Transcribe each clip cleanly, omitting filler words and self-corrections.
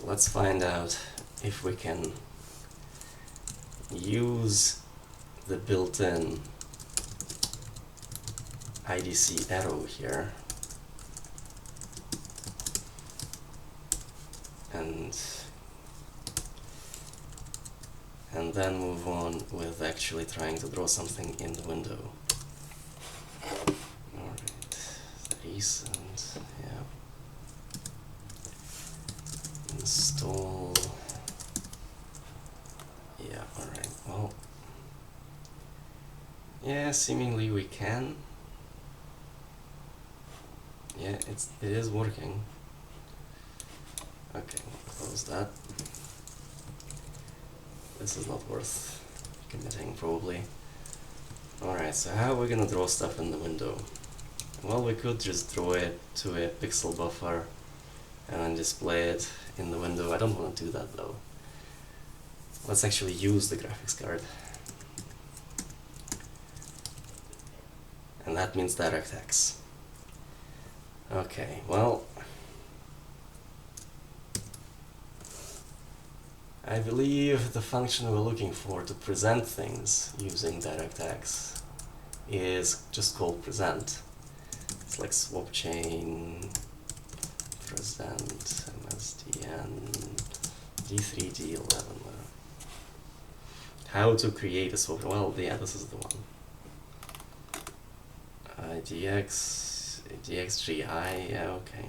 let's find out if we can use the built-in IDC arrow here and then move on with actually trying to draw something in the window. Alright, recent, yeah. Install, yeah, alright, well, yeah, seemingly we can. Yeah, it is working. Okay, we'll close that. This is not worth committing, probably. Alright, so how are we gonna draw stuff in the window? Well, we could just draw it to a pixel buffer and then display it in the window. I don't want to do that though. Let's actually use the graphics card. And that means DirectX. Okay, well, I believe the function we're looking for to present things using DirectX is just called present. It's like swap chain, present, MSDN, D3D11. How to create a swap, well, yeah, this is the one. DXGI, yeah, okay.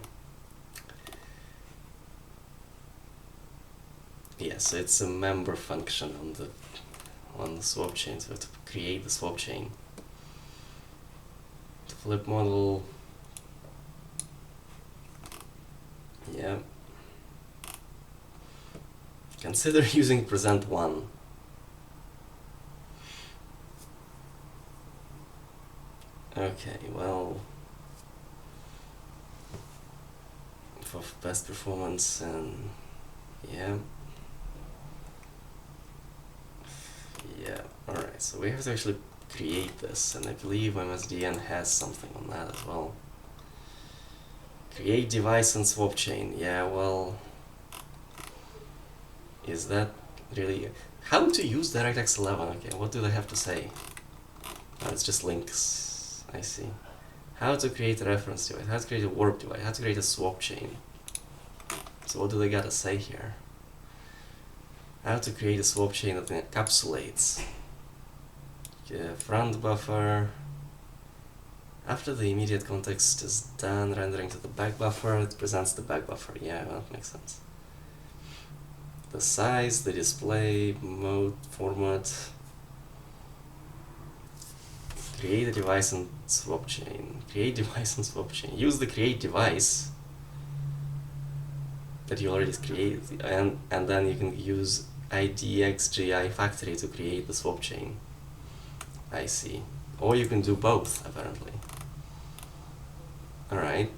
Yes, it's a member function on the swap chain, so to create the swap chain. Flip model, yeah. Consider using present one. Okay, well, for best performance and yeah. Yeah, alright, so we have to actually create this, and I believe MSDN has something on that as well. Create device and swap chain, yeah, well, is that really... How to use DirectX 11, okay, what do they have to say? Oh, it's just links, I see. How to create a reference device, how to create a warp device, how to create a swap chain. So what do they gotta say here? How to create a swap chain that encapsulates front buffer. After the immediate context is done rendering to the back buffer, it presents the back buffer. Yeah, that makes sense. The size, the display, mode, format. Create a device and swap chain. Create device and swap chain. Use the create device that you already created, and then you can use IDXGI factory to create the swap chain. I see. Or you can do both, apparently. Alright.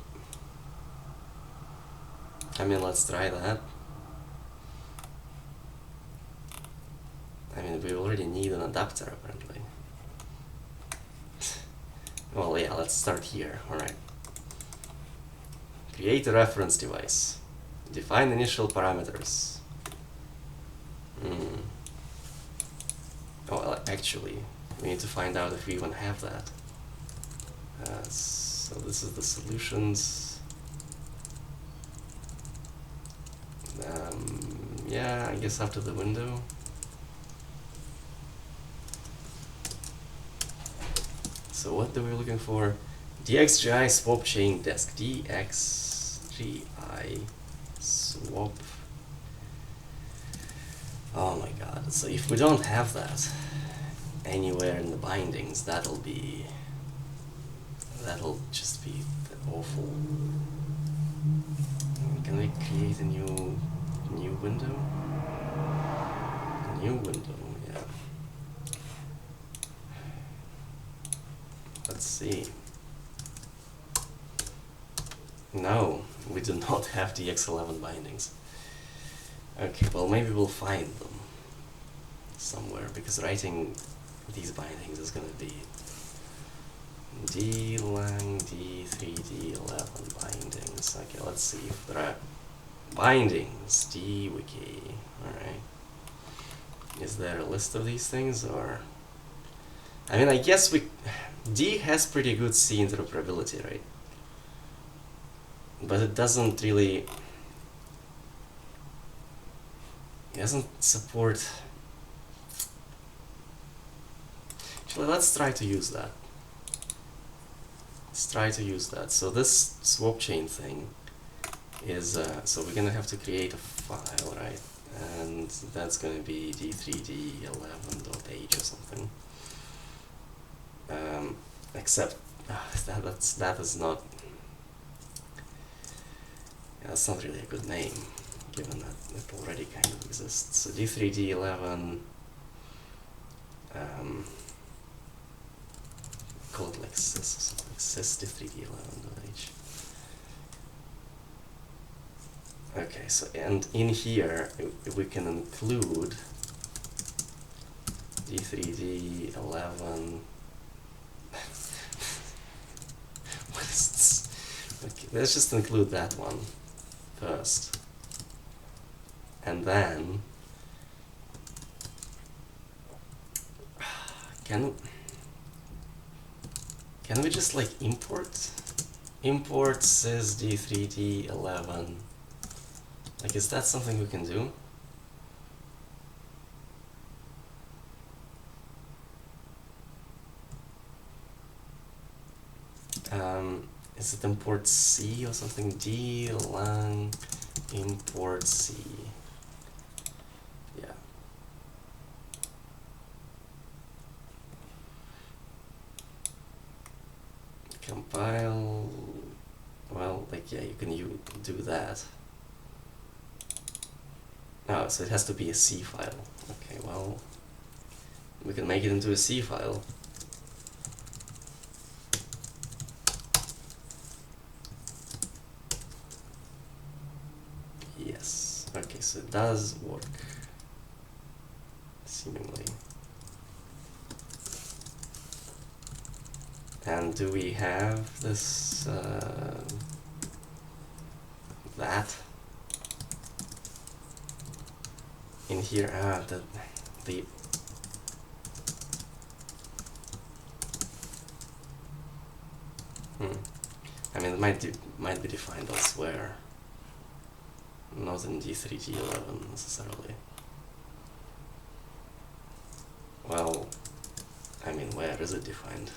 I mean, let's try that. I mean, we already need an adapter, apparently. Well, yeah, let's start here. Alright. Create a reference device. Define initial parameters. Oh, well, actually, we need to find out if we even have that. So this is the solutions. Yeah, I guess after the window. So what are we looking for? DXGI swap chain disk. DXGI swap. Oh my god. So if we don't have that anywhere in the bindings, that'll just be awful. Can we create a new window? A new window, yeah. Let's see. No, we do not have the X11 bindings. Okay, well maybe we'll find them somewhere, because writing these bindings is gonna be dlang D3D11 bindings. Okay, let's see if there are Bindings, dwiki. Alright. Is there a list of these things, or... I mean, I guess D has pretty good C interoperability, right? But it doesn't really... It doesn't support... Actually, let's try to use that. Let's try to use that. So this swap chain thing is... so we're gonna have to create a file, right? And that's gonna be D3D11.h or something. Except that is not... Yeah, that's not really a good name, given that it already kind of exists. So D3D11, call it like sys or something, sys D3D11.h. Okay, so and in here we can include D3D11. What is this? Okay, let's just include that one first, and then can we just like import sys D3D11? Like, is that something we can do? Is it import C or something? D lang import C. Yeah. Compile. Well, like, yeah, you can do that. Oh, so it has to be a C file. Okay, well, we can make it into a C file. Yes. Okay, so it does work, seemingly. And do we have this, that in here? The I mean, it might be defined elsewhere, not in D3D11 necessarily. Well, I mean, where is it defined?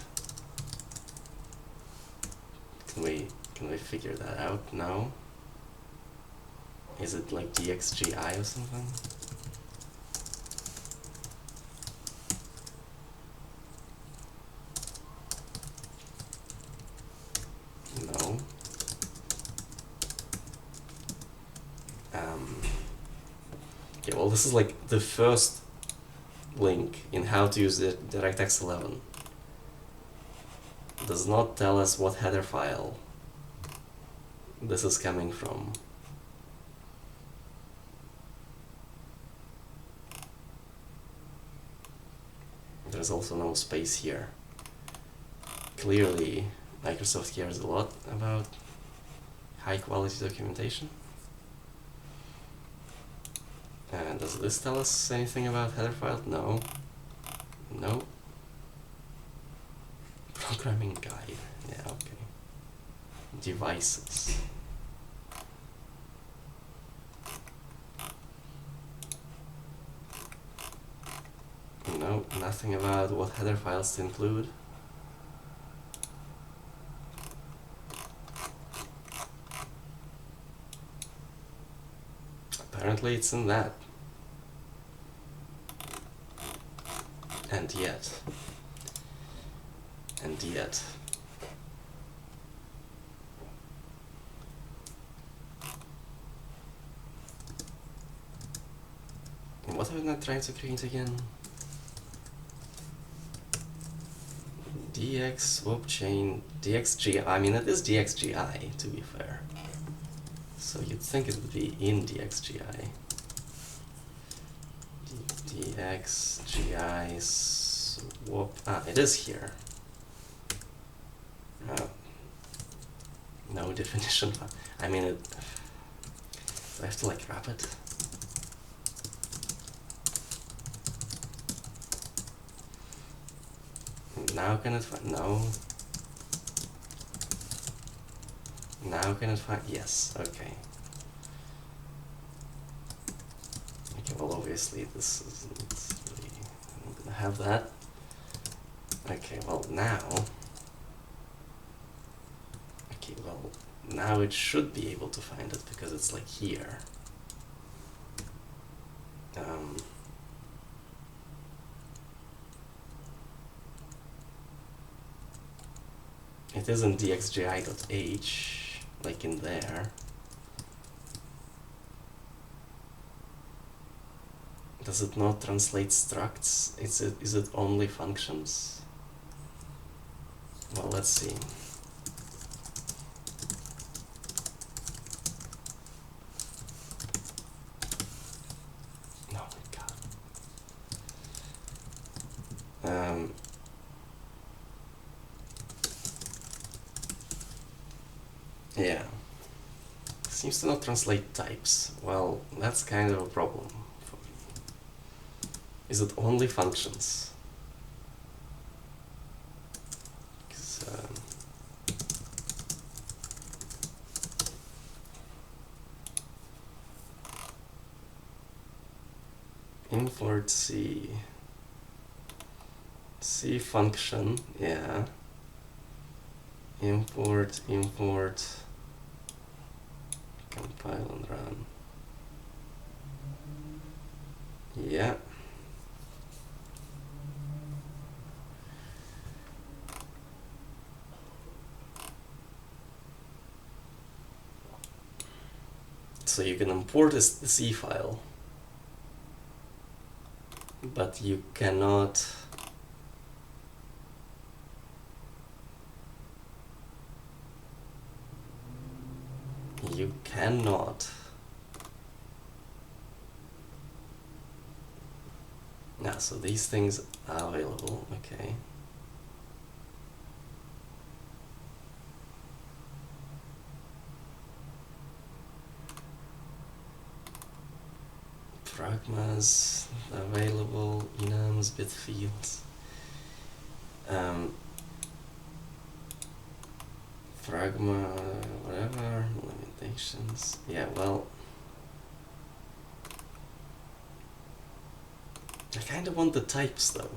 Can we figure that out now? Is it like DXGI or something? No. Okay, well, this is like the first link in how to use the DirectX 11. Does not tell us what header file this is coming from. There's also no space here. Clearly, Microsoft cares a lot about high quality documentation. And does this tell us anything about header file? No. No. Programming guide. Yeah, okay. Devices. No, nothing about what header files to include. Apparently it's in that. And yet. And yet. And what are we not trying to create again? DX swap chain DXGI. I mean, it is DXGI, to be fair. So you'd think it would be in DXGI. DXGI swap. Ah, it is here. No definition. I mean, Do I have to like wrap it? Now can it find? No. Now can it find? Yes, okay. Okay, well obviously this isn't really, I'm not gonna have that. Okay, well now, okay, well now it should be able to find it because it's like here. It isn't dxgi.h, like in there. Does it not translate structs? Is it only functions? Well, let's see. Oh my god. Yeah. Seems to not translate types. Well, that's kind of a problem for me. Is it only functions? Import C function, yeah. Import, compile and run. Yeah. So you can import the C file, but you cannot yeah, so these things are available, okay. Pragmas available, enums, bit fields. Pragma, whatever, limitations. Yeah, well, I kind of want the types though.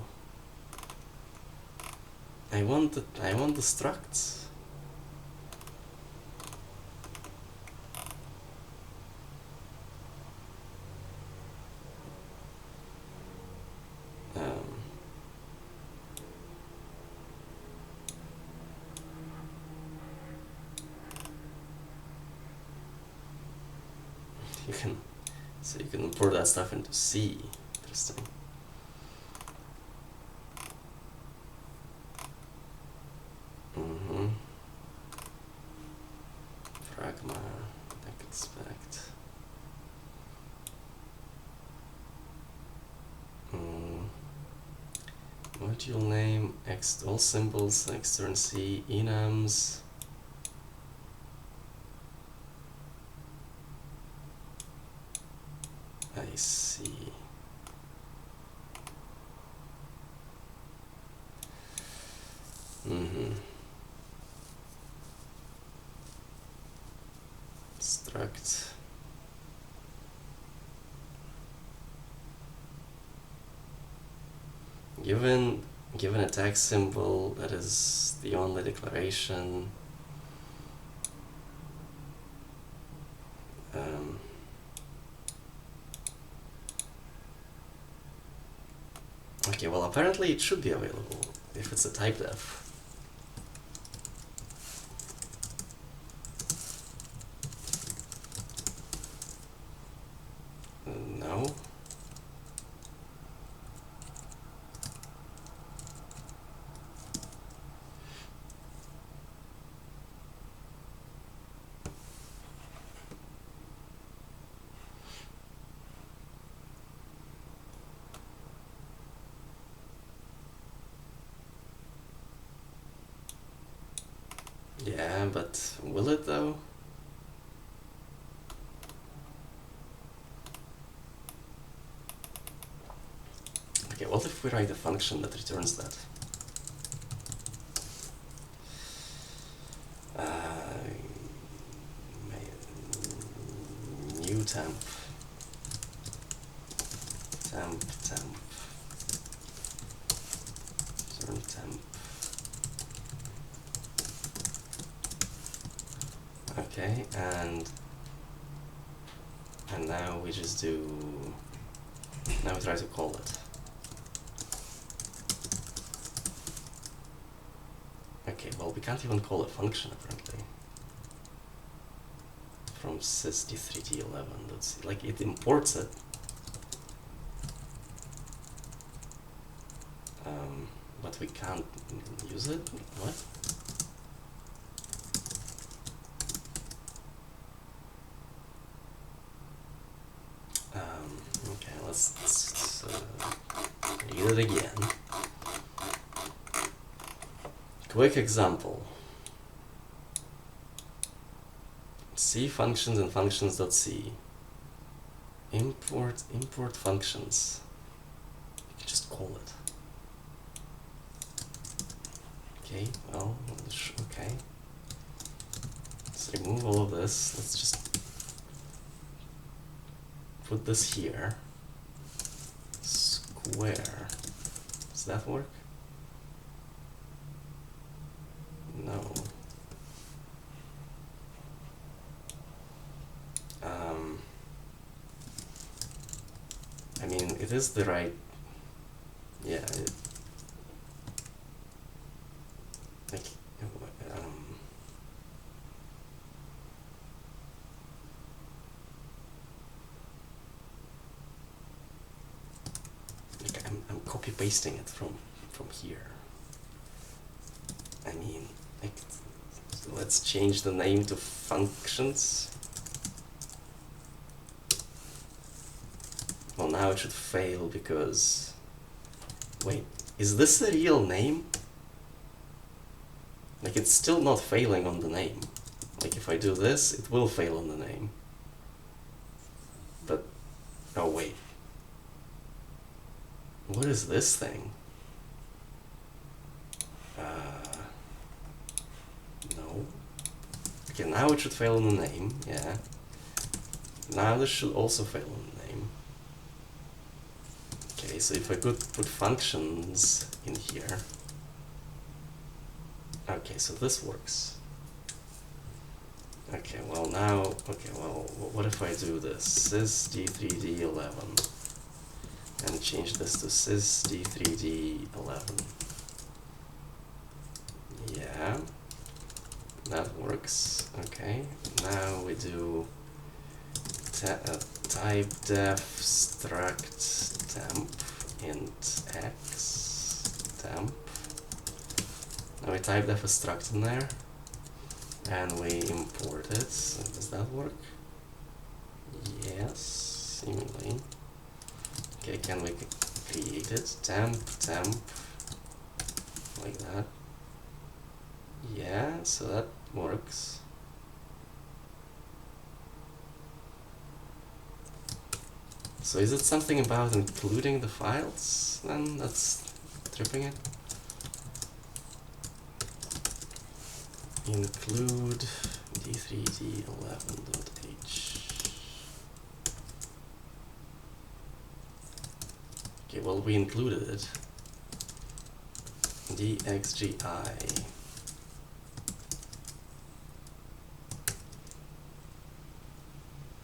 I want the structs. You can import that stuff into C. Interesting. Pragma, I expect. Module name, all symbols, extern C, enums. I see. Struct. Given a tag symbol that is the only declaration. Okay, well apparently it should be available if it's a type def. No. Yeah, but will it though? Okay, what if we write a function that returns that? New temp, temp, return temp. Okay, and now we just do, now we try to call it. Okay, well, we can't even call a function apparently from sys D3D11. That's like, it imports it, but we can't use it. What? Okay, let's read it again. Quick example. C functions and functions.c. Import functions. Just call it. Okay, well, okay. Let's remove all of this. Let's just put this here. Square. Does that work? No. I mean, it is the right, yeah, like, I'm copy pasting it from here. I mean, like, let's change the name to functions. Well, now it should fail because, wait, is this a real name? Like, it's still not failing on the name. Like, if I do this, it will fail on the name. But, oh wait. What is this thing? No. Okay, now it should fail on the name, yeah. Now this should also fail on the name. Okay, so if I could put functions in here. Okay, so this works. Okay, well now, okay, well, what if I do this? Sys D3D11 and change this to sys D3D11. Yeah, that works. Okay, now we do type def struct temp int x temp. Now we type def a struct in there and we import it. So does that work? Yes, seemingly. Okay, can we create it? Temp like that. Yeah, so that works. So is it something about including the files then that's tripping it? Include d3d11.h. Okay, well, we included it. dxgi.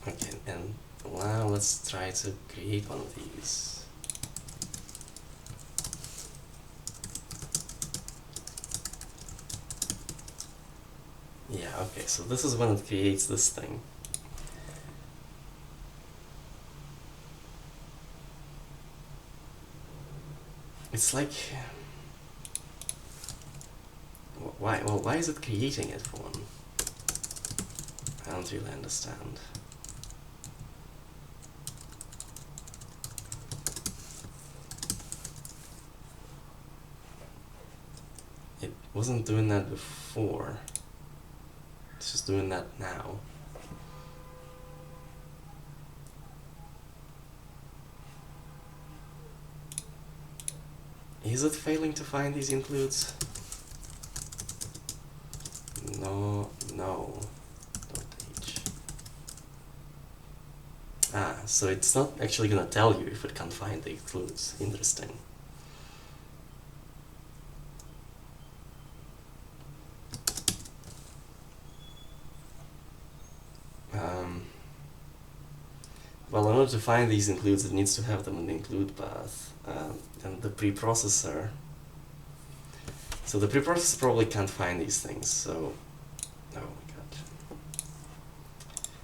Okay, and now let's try to create one of these. Yeah, okay, so this is when it creates this thing. It's like, why? Well, why is it creating it for one? I don't really understand. It wasn't doing that before. It's just doing that now. Is it failing to find these includes? No, no. .h. Ah, so it's not actually gonna tell you if it can find the includes. Interesting. Well, in order to find these includes, it needs to have them in the include path. And the preprocessor. So the preprocessor probably can't find these things, so... Oh my god.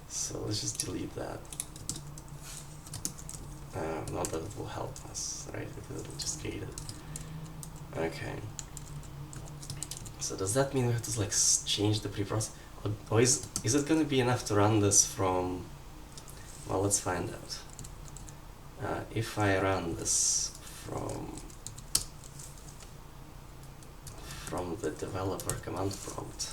So let's just delete that. Not that it will help us, right? Because it will just create it. Okay. So does that mean we have to like change the preprocessor? Or is it going to be enough to run this from... Well, let's find out. If I run this from the developer command prompt,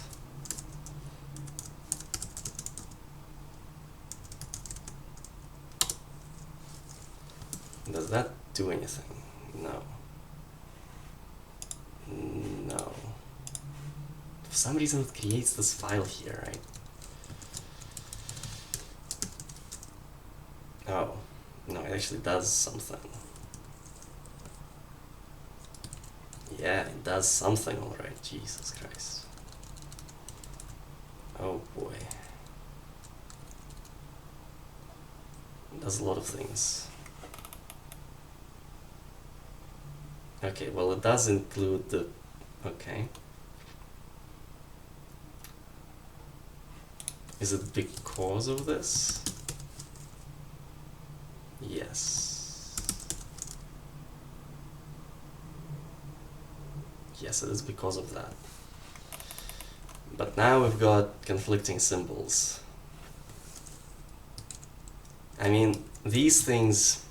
does that do anything? No. No. For some reason it creates this file here, right? Oh, no, it actually does something. Yeah, it does something alright, Jesus Christ. Oh boy. It does a lot of things. Okay, well it does include the... Okay. Is it because of this? Yes. Yes, it is because of that. But now we've got conflicting symbols. I mean, these things,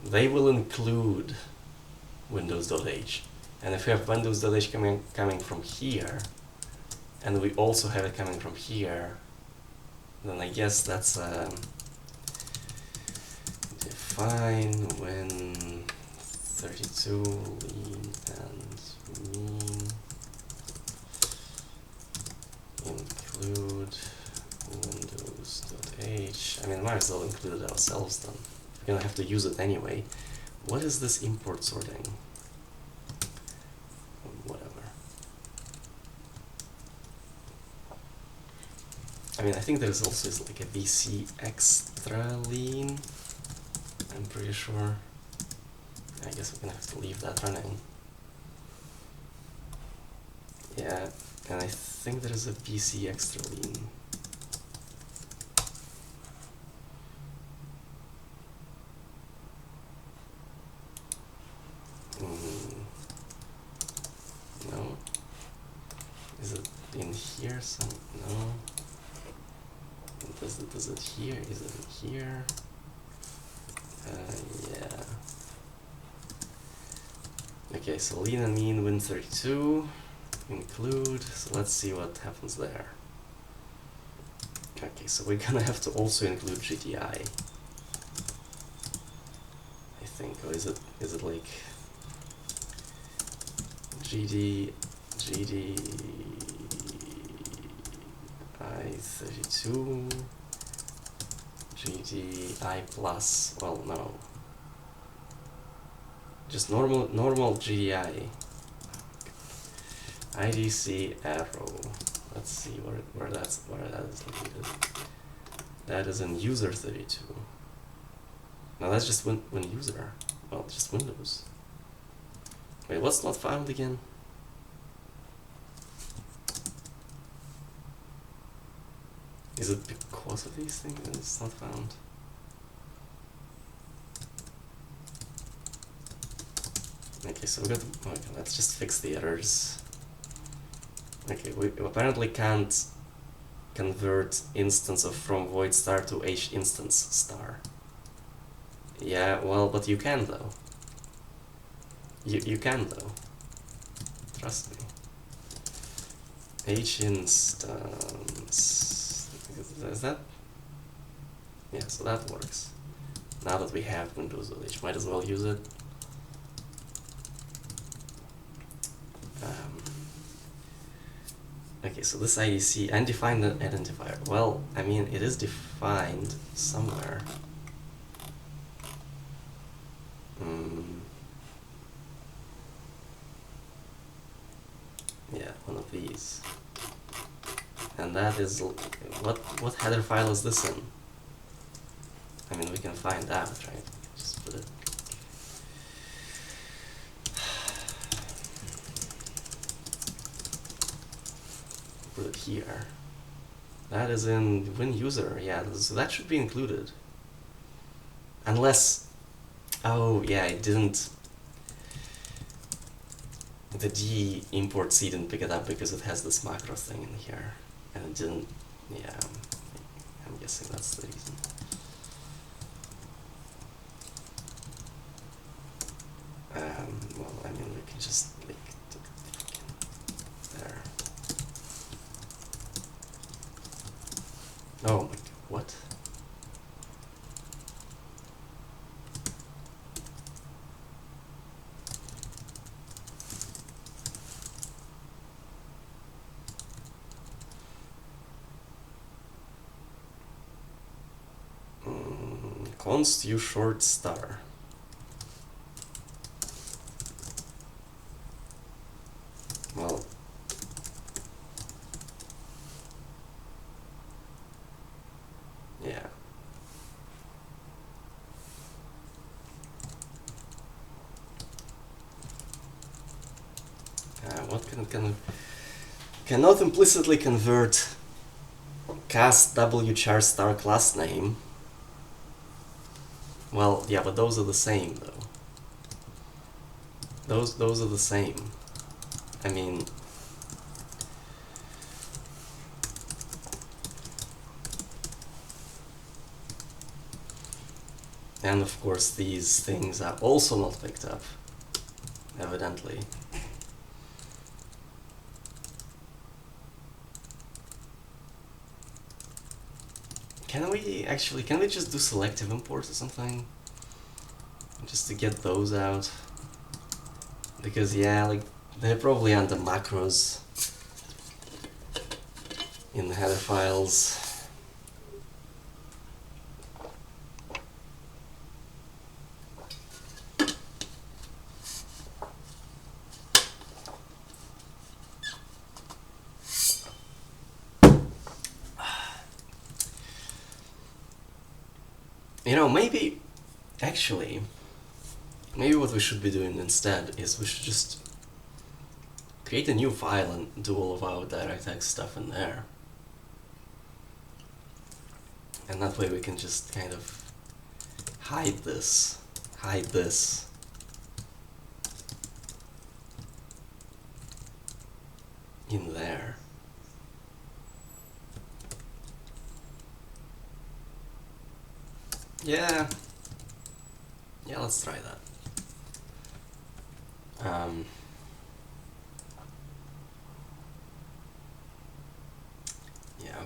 they will include Windows.h. And if we have Windows.h coming from here, and we also have it coming from here, then I guess that's define when 32 lean and mean include Windows.h. I mean, might as well include it ourselves then. We're gonna have to use it anyway. What is this import sorting? Whatever. I mean, I think there's also like a VC extra lean. I'm pretty sure. I guess we're gonna have to leave that running. Yeah, and I think there is a BC extra lean. No. Is it in here? Some no. Does it here? Is it in here? Yeah. Okay, so lean and mean Win32 include. So let's see what happens there. Okay, so we're gonna have to also include GDI. I think, or is it like GDI32 GDI plus, well no, just normal GDI IDC arrow. Let's see where that is located. That is in user 32. Now that's just when user, well, just Windows. Wait, what's not found again? Is it because of these things that it's not found? Okay, so we got to, okay, let's just fix the errors. Okay, we apparently can't convert instance of from void star to h instance star. Yeah, well, but you can though. You can though. Trust me. H instance. Is that? Yeah, so that works. Now that we have Windows.h, might as well use it. Okay, so this IDC, undefined identifier. Well, I mean, it is defined somewhere. Yeah, one of these. And that is, what header file is this in? I mean, we can find out, right? Just put it. Put it here. That is in win user, yeah, so that should be included. Unless, oh yeah, it didn't, the D import C didn't pick it up because it has this macro thing in here. And it didn't, yeah, I'm guessing that's the reason. Well, I mean, we can just like there. Oh my god, what? Const u short star. Well, yeah. What cannot implicitly convert cast w char star class name. Well, yeah, but those are the same though. Those are the same. I mean, and of course these things are also not picked up, evidently. Can we just do selective import or something? Just to get those out? Because yeah, like, they're probably under macros in the header files. You know, maybe what we should be doing instead is we should just create a new file and do all of our DirectX stuff in there. And that way we can just kind of hide this in there. Yeah, let's try that. Yeah,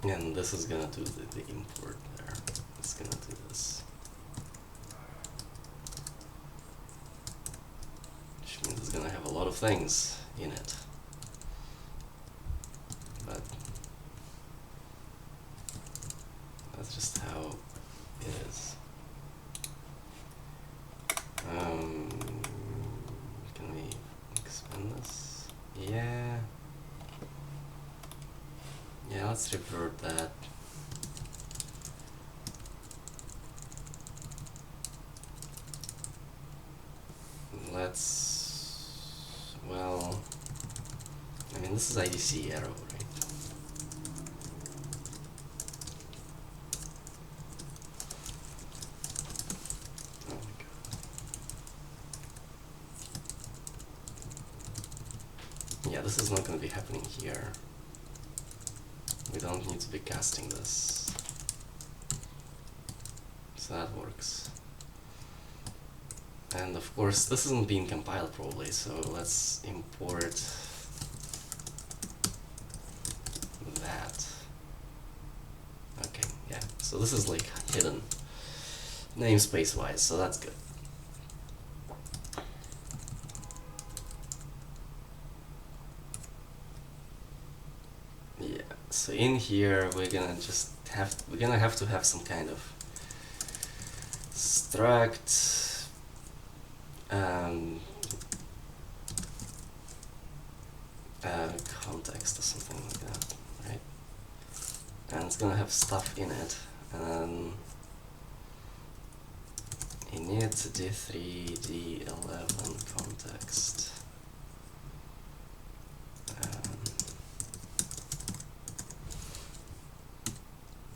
okay. And this is gonna do the import there. It's gonna do this. Which means it's gonna have a lot of things in it. But that's just how it is. Can we expand this? Yeah. Yeah, let's revert that. Well, I mean, this is IDC arrow, right? Oh my god. Yeah, this is not going to be happening here. We don't need to be casting this. So that works. And of course, this isn't being compiled probably, so let's import that. So this is like hidden namespace wise, so that's good. Yeah, so in here we're gonna have to have some kind of struct context or something like that, right? And it's gonna have stuff in it, and init D3D11 context.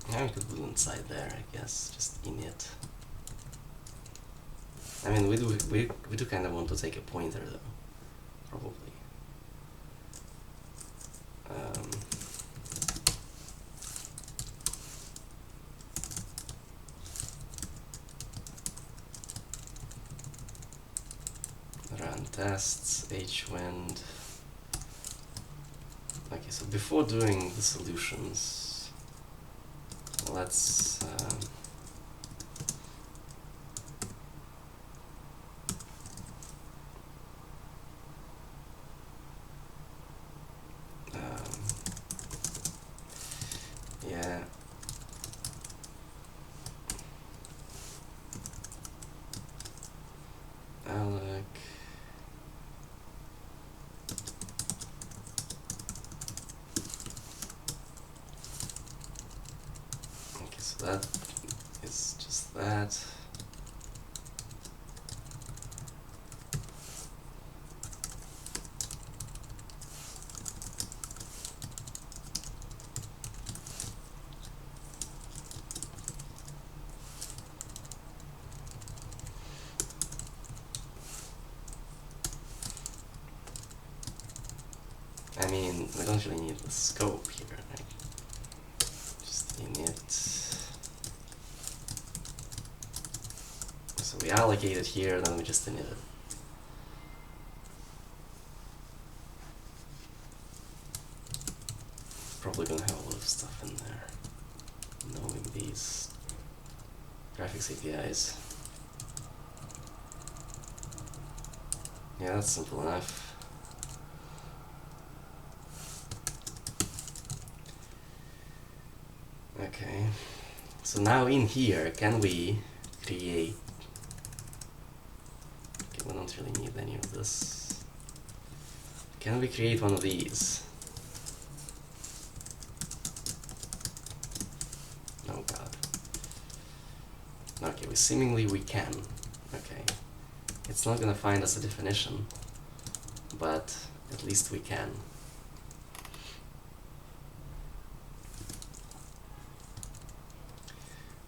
Yeah, we could put inside there, I guess, just init. I mean, we do kind of want to take a pointer though, probably. Run tests, hwind. Okay, so before doing the solutions, let's yeah. Alec. Okay, so that is just that. I mean, we don't really need the scope here, right? Just init. So we allocate it here, then we just init it. Probably gonna have a lot of stuff in there, knowing these graphics APIs. Yeah, that's simple enough. Okay, so now in here, can we create... Okay, we don't really need any of this. Can we create one of these? Oh god. Okay, seemingly we can. Okay. It's not gonna find us a definition, but at least we can.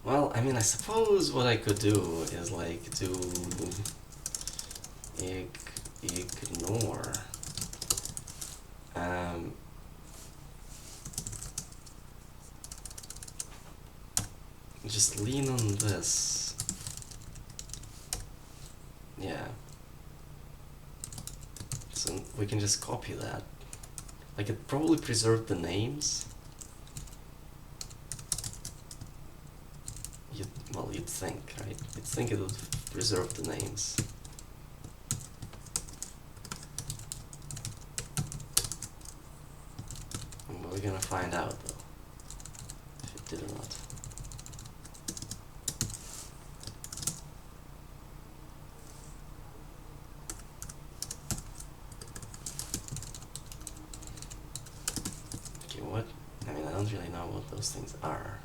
Well, I mean, I suppose what I could do is like do ignore just lean on this. Yeah. So we can just copy that. Like, it probably preserved the names. Well, you'd think, right? You'd think it would preserve the names. But we're gonna find out, though, if it did or not. Okay, what? I mean, I don't really know what those things are.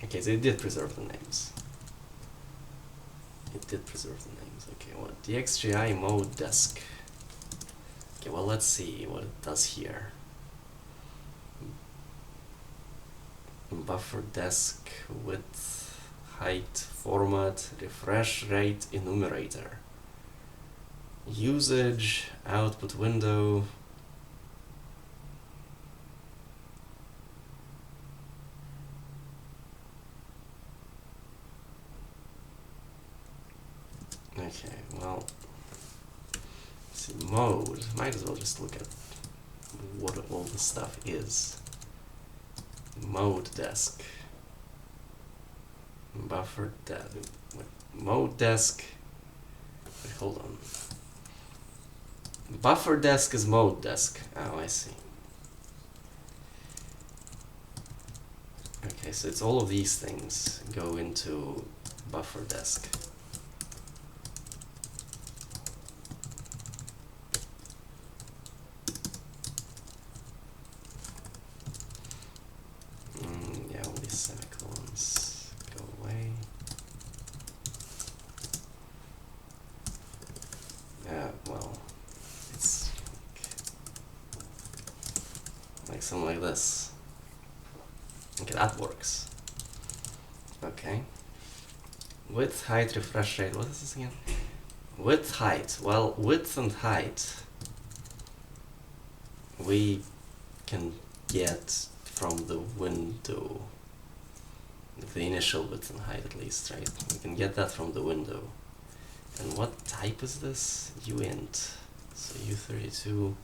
Okay, so it did preserve the names. It did preserve the names. Okay, what? DXGI mode desk. Okay, well, let's see what it does here. Buffer desk width, height, format, refresh rate, enumerator. Usage, output window. Okay, well, let's see, mode. Might as well just look at what all this stuff is. Mode desk. Buffer desk. Mode desk. Wait, hold on. Buffer desk is mode desk. Oh, I see. Okay, so it's all of these things go into buffer desk. Yeah, all these semicolons go away. Well, it's like something like this. Okay, that works. Okay. Width, height, refresh rate. What is this again? Width, height. Well, width and height we can get from the window. The initial width and height, at least, right? We can get that from the window. And what type is this? uint. So u32.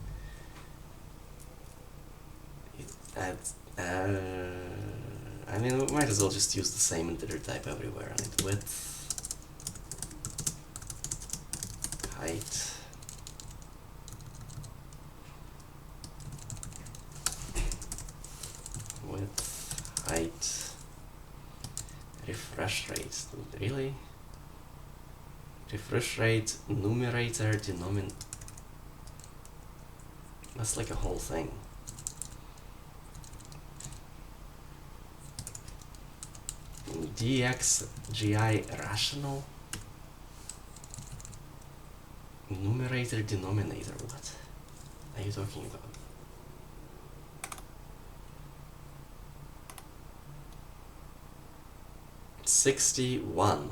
I mean, we might as well just use the same integer type everywhere, right? Width, height, width, height, refresh rate. Really? Refresh rate, numerator, denominator. That's like a whole thing. DXGI rational? Numerator, denominator. What are you talking about? $61.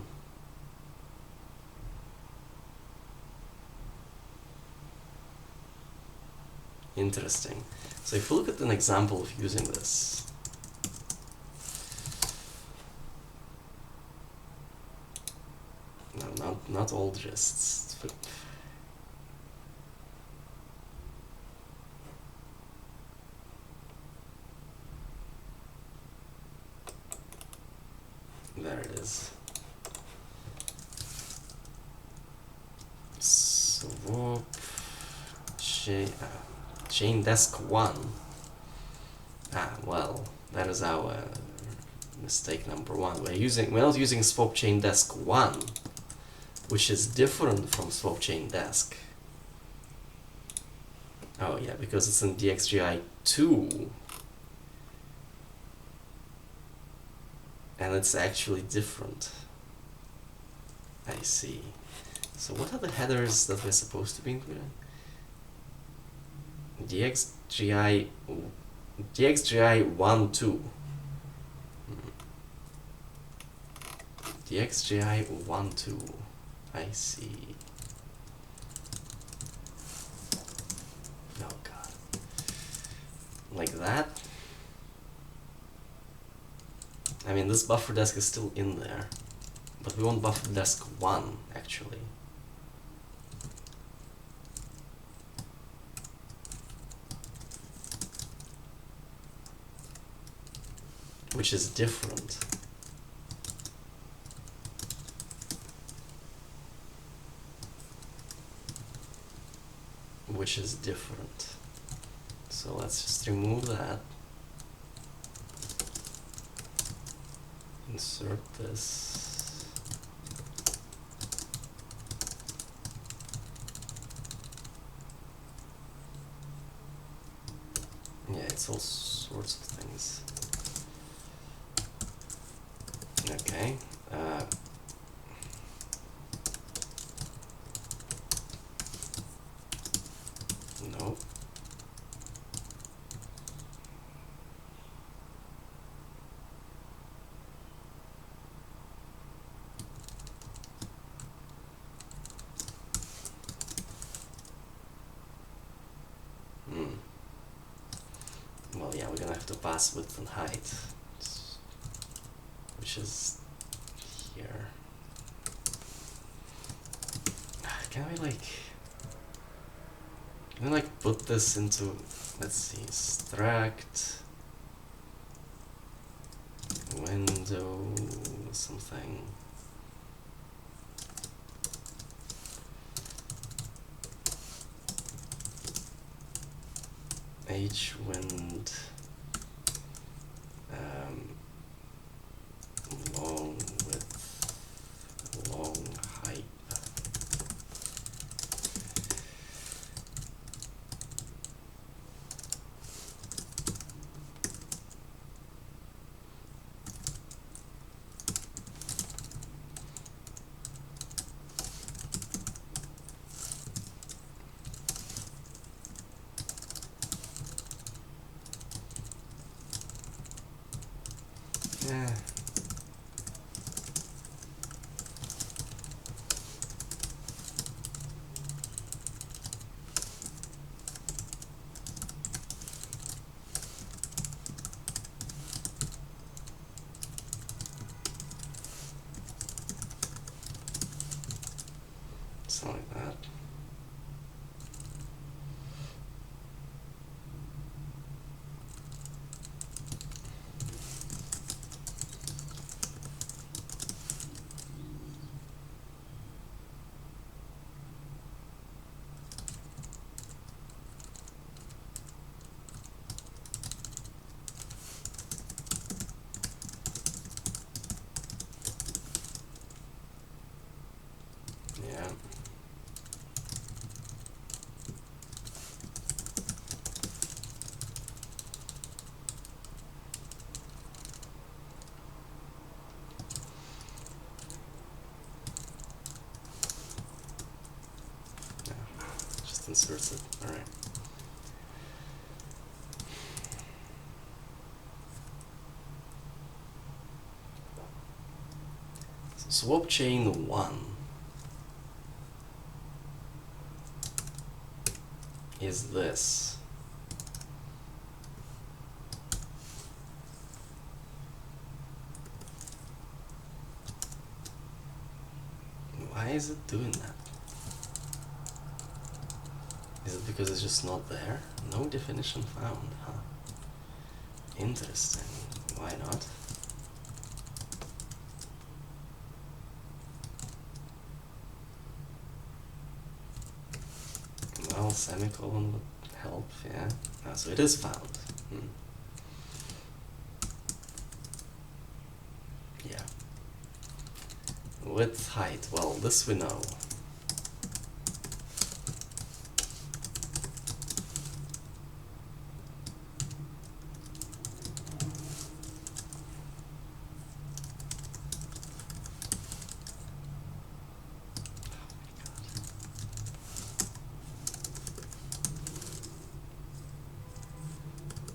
Interesting. So if you look at an example of using this, no, not all gists. There it is. Swap chain desk 1. Well, that is our mistake number 1. We're not using swap chain desk 1, which is different from swap chain desk. Oh yeah, because it's in DXGI 2. And it's actually different. I see. So what are the headers that we're supposed to be including? DXGI 1, 2. DXGI 1, 2. I see. Oh god. Like that? I mean, this buffer desk is still in there, but we want buffer desk 1 actually. Which is different. Which is different. So let's just remove that. Insert this. Yeah, it's all sorts of things. Okay. No. Well, yeah, we're gonna have to pass width and height, which is here. can we like put this into, let's see, extract window something. Hwind long width, long height. Yeah. Something like that. Yeah. Just inserts it. Alright. So swap chain 1 is this. Why is it doing that? Is it because it's just not there? No definition found, huh? Interesting. Why not? Well, semicolon would help, yeah. Ah, so it is found. Yeah. Width, height, well, this we know.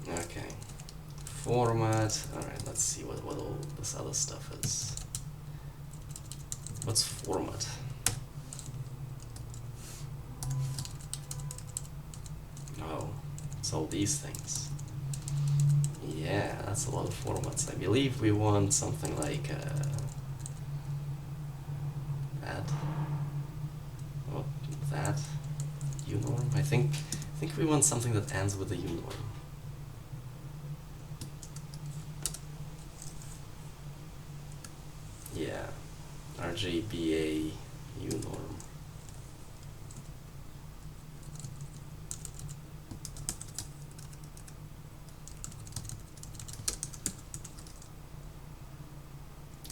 Okay. Format. Alright, let's see what all this other stuff is. What's format? Oh, it's all these things. Yeah, that's a lot of formats. I believe we want something like that. Oh, that. Unorm. I think we want something that ends with a unorm. Yeah, RGBA unorm.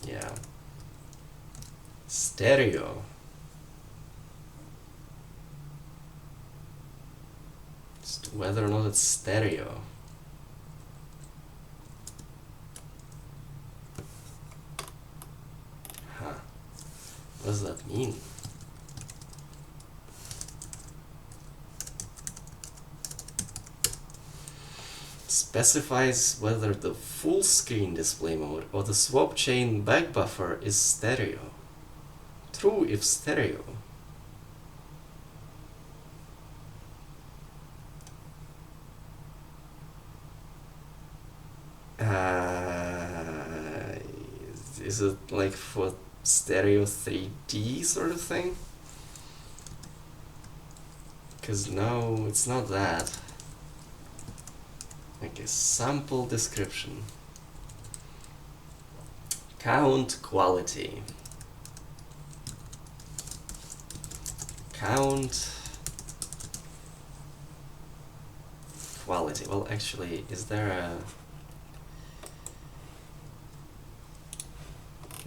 Yeah. Stereo. Just whether or not it's stereo. Huh. What does that mean? Specifies whether the full screen display mode or the swap chain back buffer is stereo. True if stereo. Is it like for stereo 3D sort of thing? Because no, it's not that. Okay, sample description. Count quality. Count quality. Well, actually, is there a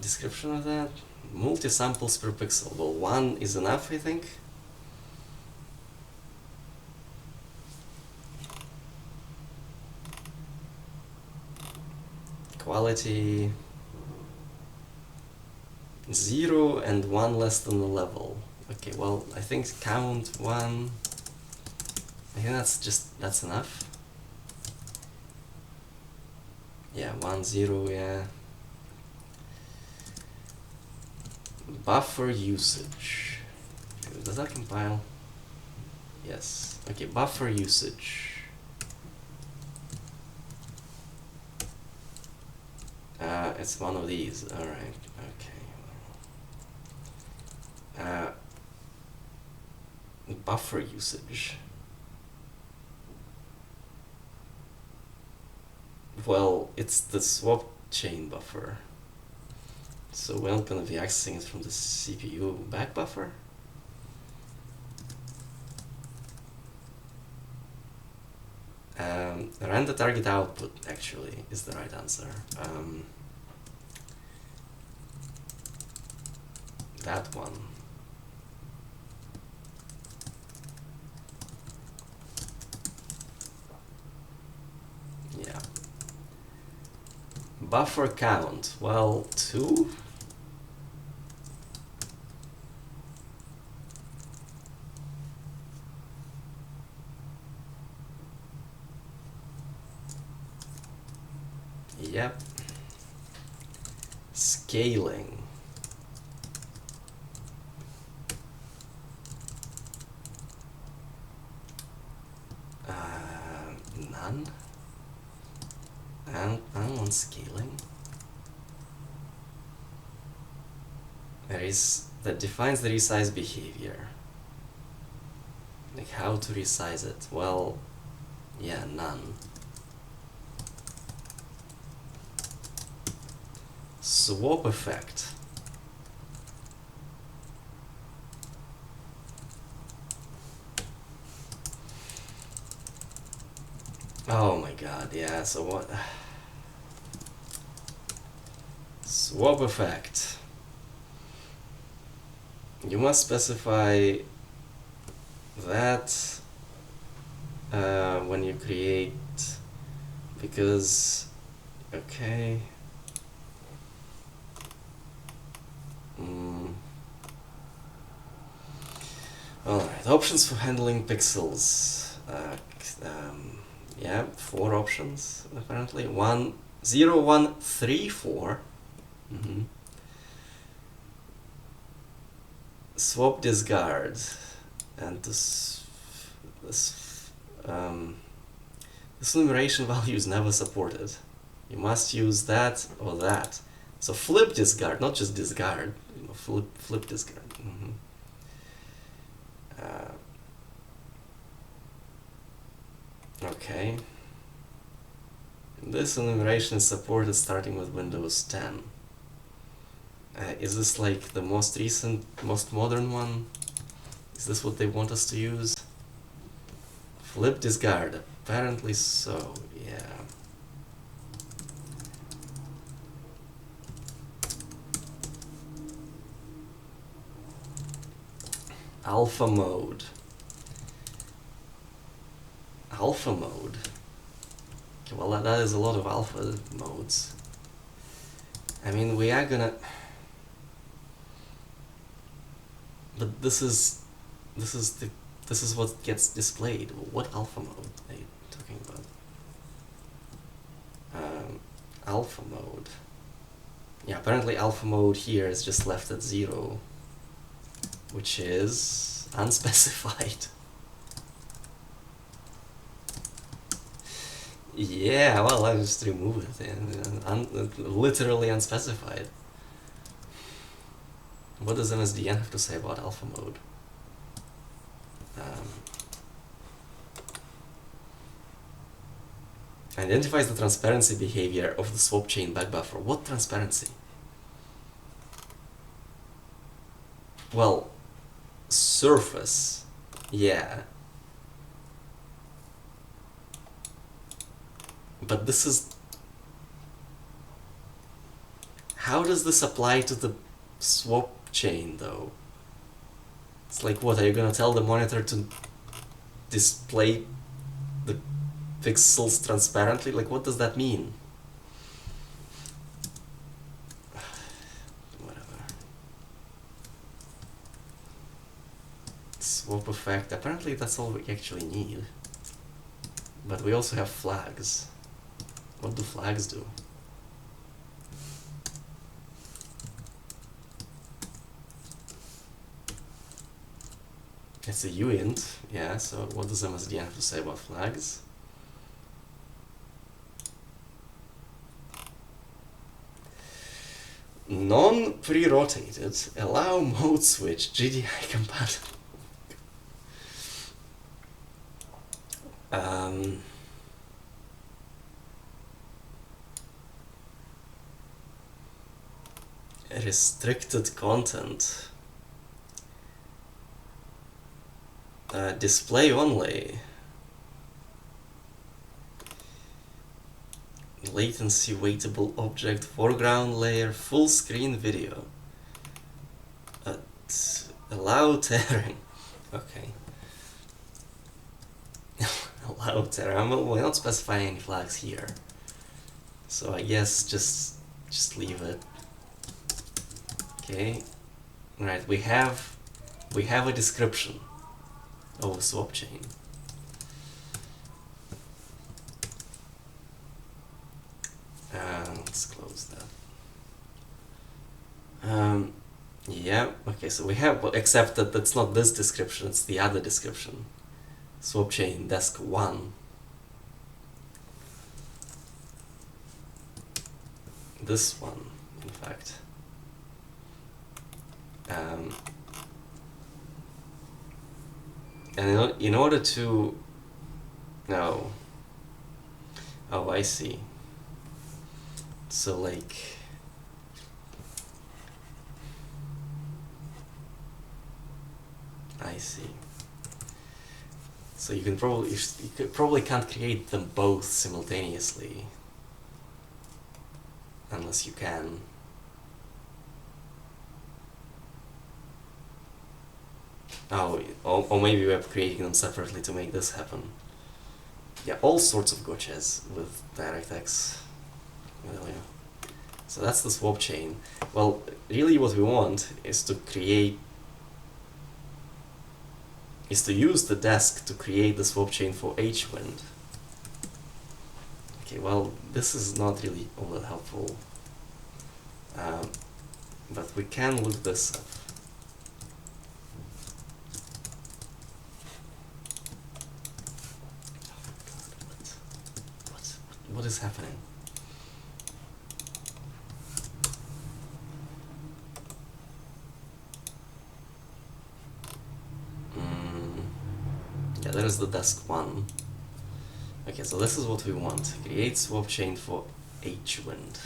description of that? Multi-samples per pixel. Well, one is enough, I think. Quality 0 and 1 less than the level. Okay, well, I think count 1. I think that's enough. Yeah, 1, 0, yeah. Buffer usage. Does that compile? Yes. Okay, buffer usage. It's one of these. Alright, okay. Buffer usage. Well, it's the swap chain buffer. So we're not going to be accessing it from the CPU back buffer. Run the target output, actually, is the right answer. That one. Yeah. Buffer count, well, 2? Yep. Scaling. None. I don't want scaling. That defines the resize behavior. Like how to resize it. Well, yeah, none. Swap effect. Oh my god, yeah, so what? Swap effect. You must specify that when you create, because, okay. Alright, options for handling pixels. Yeah, 4 options apparently. 1, 0, 1, 3, 4. Swap discard, and this enumeration value is never supported. You must use that or that. So flip discard, not just discard. You know, flip discard. Okay. This enumeration is supported starting with Windows 10. Is this like the most recent, most modern one? Is this what they want us to use? Flip discard, apparently so, yeah. Alpha mode. Alpha mode. Okay, well, that is a lot of alpha modes. I mean, we are gonna. But this is what gets displayed. What alpha mode are you talking about? Alpha mode. Yeah, apparently alpha mode here is just left at 0, which is unspecified. Yeah, well, I just remove it, and literally unspecified. What does MSDN have to say about alpha mode? Identifies the transparency behavior of the swap chain back buffer. What transparency? Well, surface. Yeah. But this is... How does this apply to the swap chain, though? It's like, what, are you gonna tell the monitor to display the pixels transparently? Like, what does that mean? Whatever. Swap effect. Apparently that's all we actually need. But we also have flags. What do flags do? It's a uint, yeah, so what does MSD have to say about flags? Non-pre-rotated, allow mode switch, GDI compatible. Restricted content. Display only. Latency waitable object, foreground layer, full screen video. Allow tearing. Okay. Allow tearing. Well, we're not specifying any flags here. So I guess just leave it. Okay. Right, we have a description of a swap chain. Let's close that. Yeah, okay, so we have, except that that's not this description, it's the other description. Swap chain desk 1. This one, in fact. And in order to... No. Oh, I see. So, like... I see. So you probably can't create them both simultaneously. Unless you can. Oh, or maybe we're creating them separately to make this happen. Yeah, all sorts of gotchas with DirectX. Well, yeah. So that's the swap chain. Well, really what we want is to use the desk to create the swap chain for hwind. Okay, well, this is not really all that helpful. But we can look this up. What is happening? Yeah, that is the desk 1. Okay, so this is what we want. Create swap chain for hwind.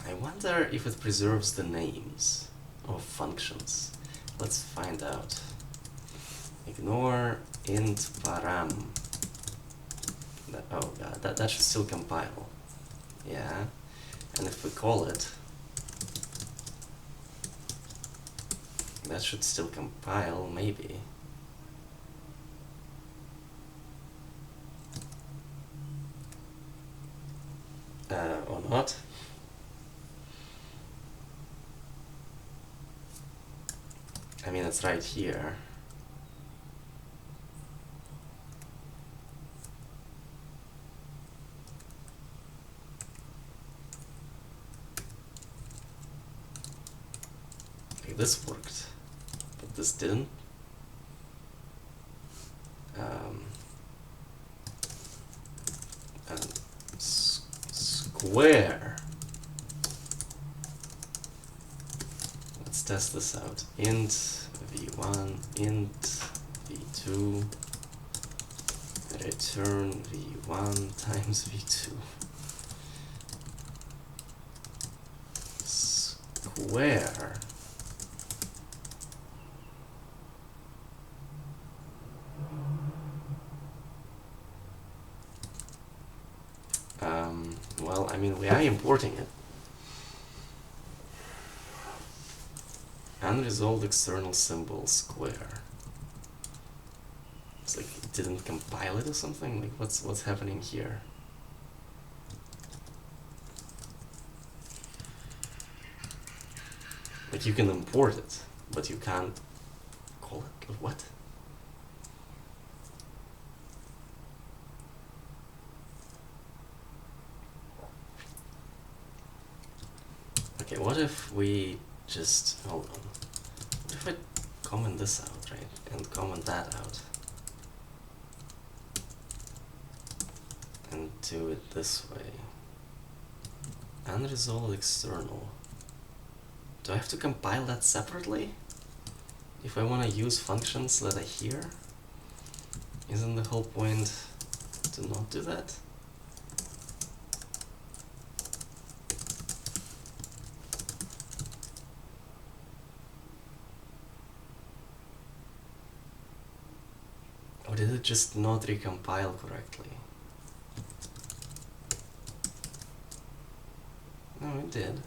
I wonder if it preserves the names of functions. Let's find out. Ignore int param. Oh god, that should still compile. Yeah. And if we call it, that should still compile, maybe. Or not. I mean, it's right here. Okay, this worked, but this didn't. And square. Let's test this out. Int v1, int v2, return v1 times v2. Square. Well, I mean, we are importing it. Unresolved external symbol square. It's like it didn't compile it or something? Like what's happening here? Like you can import it, but you can't call it what? Okay, what if we just hold on. What if I comment this out, right? And comment that out. And do it this way. Unresolved external. Do I have to compile that separately? If I want to use functions that are here? Isn't the whole point to not do that? Or did it just not recompile correctly? No, it did.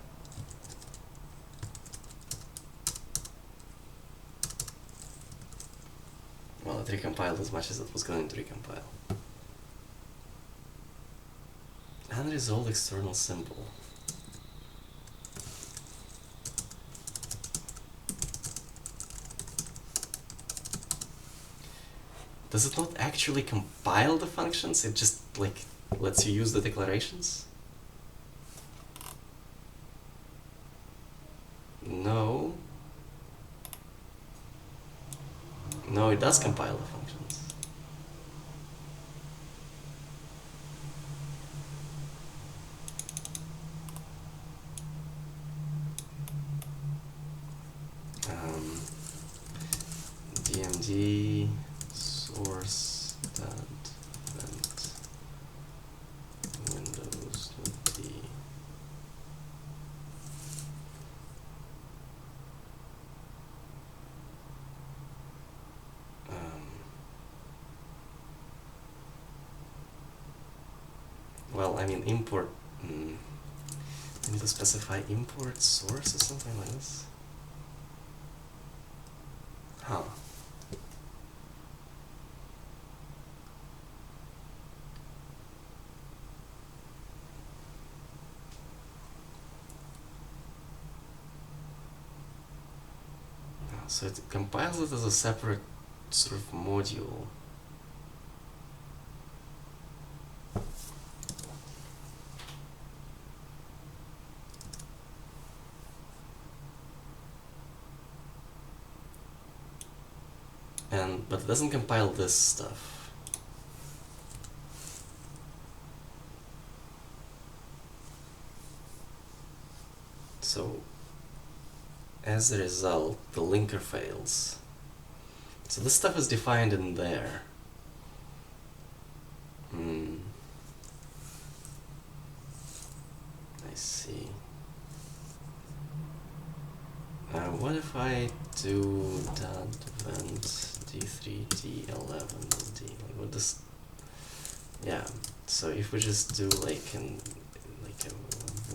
Well, it recompiled as much as it was going to recompile. Unresolved external symbol. Does it not actually compile the functions? It just, like, lets you use the declarations? No. No, it does compile the functions. DMD source dot vent windows d. Well, I mean import. I need to specify import source or something like this. Huh. So it compiles it as a separate sort of module. But it doesn't compile this stuff. So as a result, the linker fails. So this stuff is defined in there. I see. What if I do that vent D3D11 D? Like what this? Yeah. So if we just do like a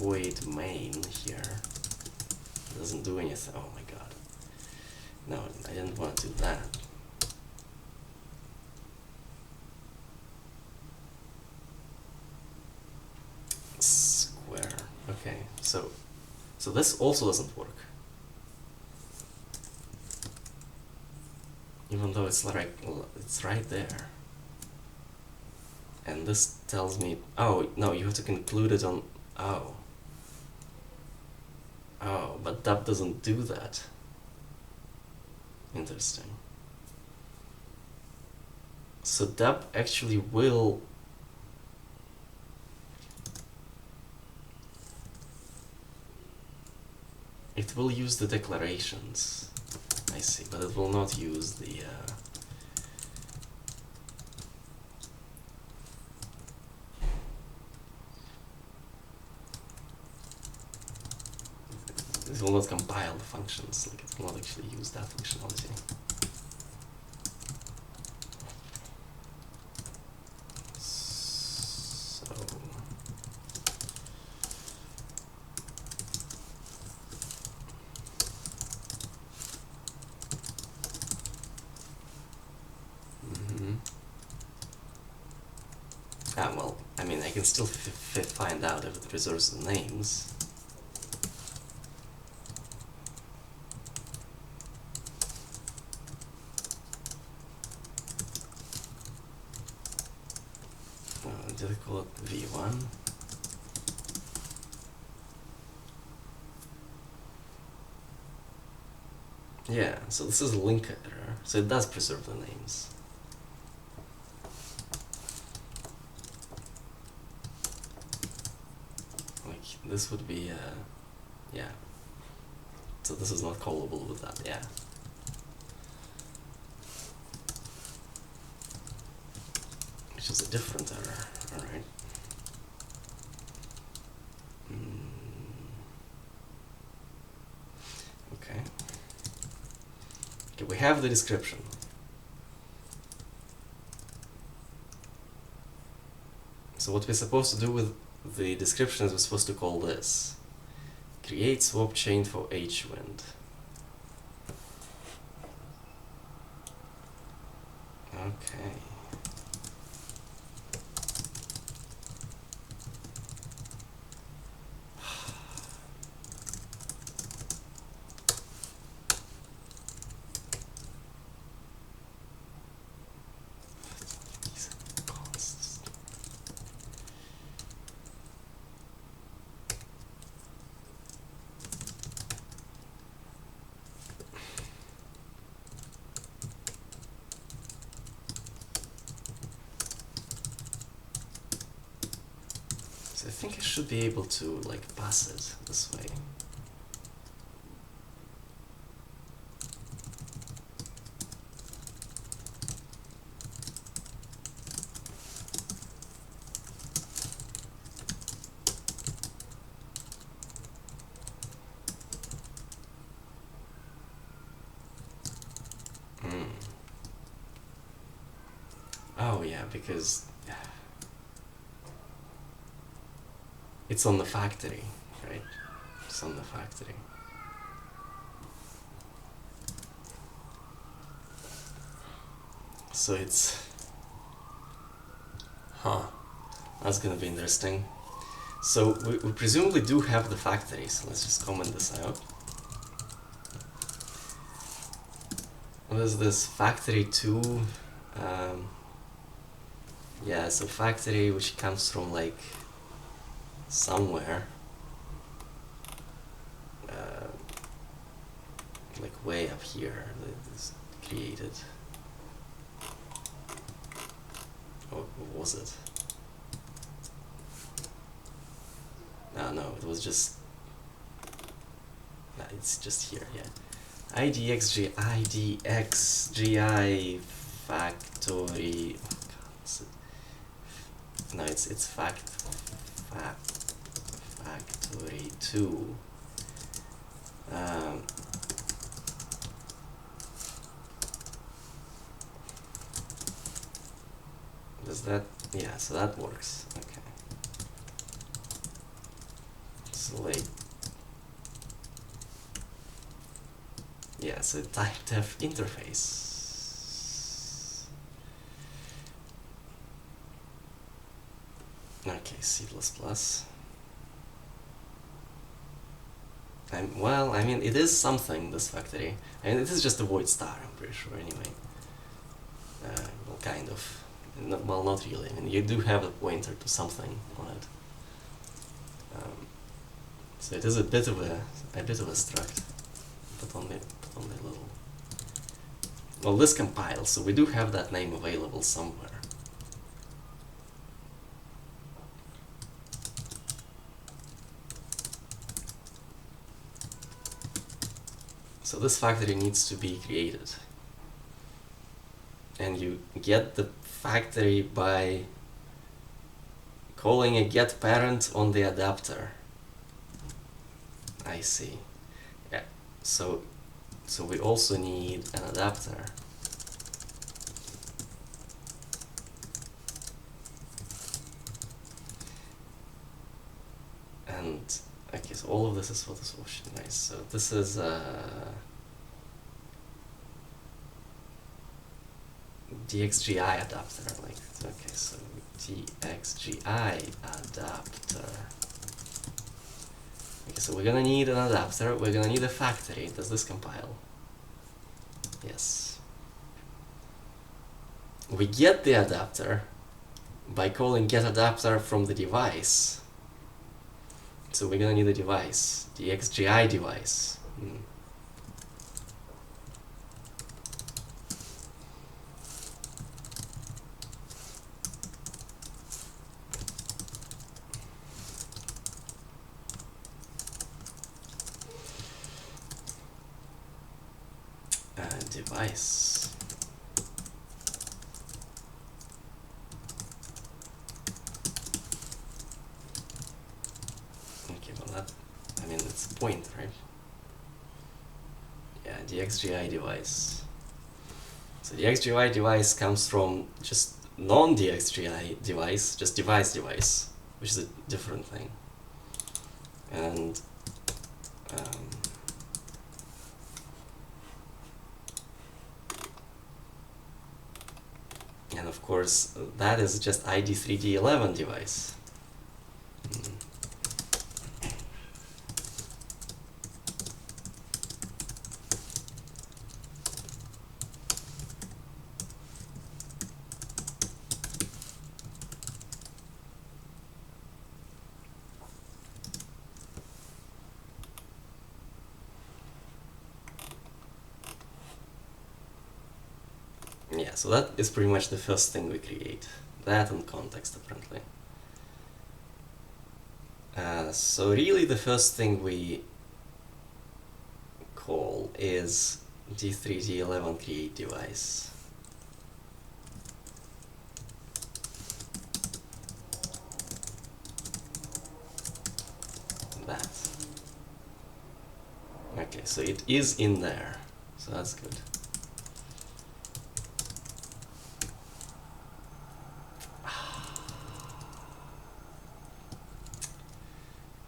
void main here, it doesn't do anything. Oh my god. No, I didn't want to do that. Square. Okay. So this also doesn't work. Even though it's like it's right there. And this tells me, oh no, you have to conclude it on, oh, but that doesn't do that. Interesting. So dep actually will It will use the declarations. I see, but it will not use the it will not compile the functions, like it will not actually use that functionality. So well, I mean, I can still find out if it preserves the names. Did I call it v1? Yeah, so this is a link error, so it does preserve the names. Like, this would be, yeah. So this is not callable with that, yeah. Which is a different error, alright. Okay. Okay, we have the description. So what we're supposed to do with the description is we're supposed to call this. Create swap chain for hwind. Okay. I think I should be able to, like, pass it this way. Oh yeah, because it's on the factory, right? It's on the factory. So it's... That's gonna be interesting. So we presumably do have the factory, so let's just comment this out. What is this? Factory 2? Yeah, so factory which comes from, like, somewhere. Like way up here that is created. Or was it? No, it was just... No, it's just here, yeah. IDXG, IDXGI factory... Oh god, what's it? No, it's factory 2. Does that... Yeah, so that works. Okay. So like... Yeah, so type def interface. Okay, C++. Well, I mean, it is something, this factory. I mean, it is just a void star, I'm pretty sure, anyway. Well, kind of. Well, not really. I mean, you do have a pointer to something on it. So it is a bit of a struct, but only little. Well, this compiles, so we do have that name available somewhere. So this factory needs to be created. And you get the factory by calling a get parent on the adapter. I see. Yeah. So we also need an adapter. And okay, so all of this is for the solution. Nice. So this is DXGI adapter. Like okay, so DXGI adapter. Okay, so we're gonna need an adapter. We're gonna need a factory. Does this compile? Yes. We get the adapter by calling getAdapter from the device. So we're gonna need a device, the XGI device. Device. Okay, well that, I mean, it's a point, right? Yeah, the XGI device. So the XGI device comes from just non-DXGI device, just device, which is a different thing. And of course, that is just ID3D11 device. Yeah, so that is pretty much the first thing we create. That and context, apparently. So really the first thing we call is D3D11 create device. That. Okay, so it is in there, so that's good.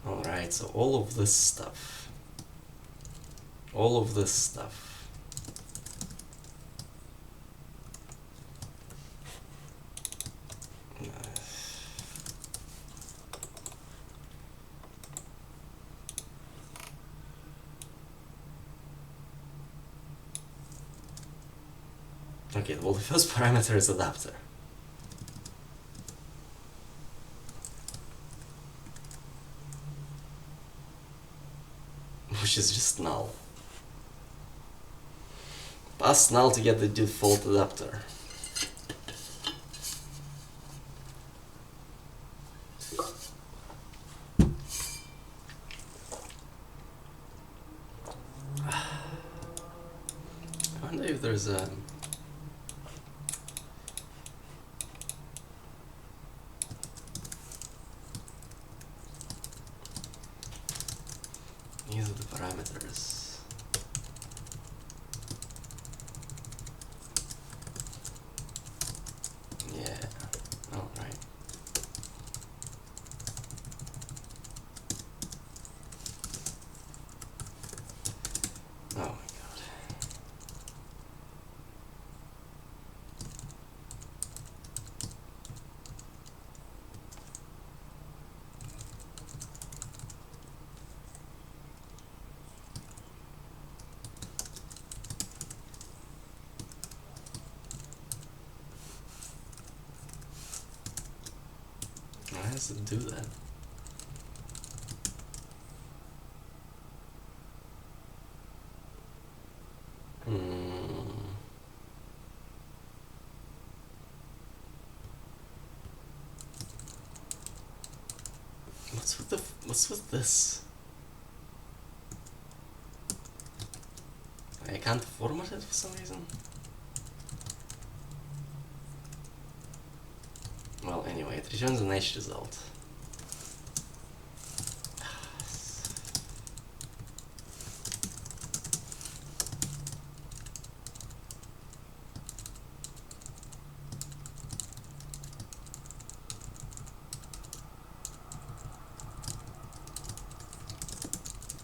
Alright, so all of this stuff. Okay, well the first parameter is adapter. Which is just null. Pass null to get the default adapter. I wonder if there's a... These are the parameters. Yeah, alright. Oh my god. Why does it do that? What's with this? I can't format it for some reason. Well, anyway, it returns a nice result.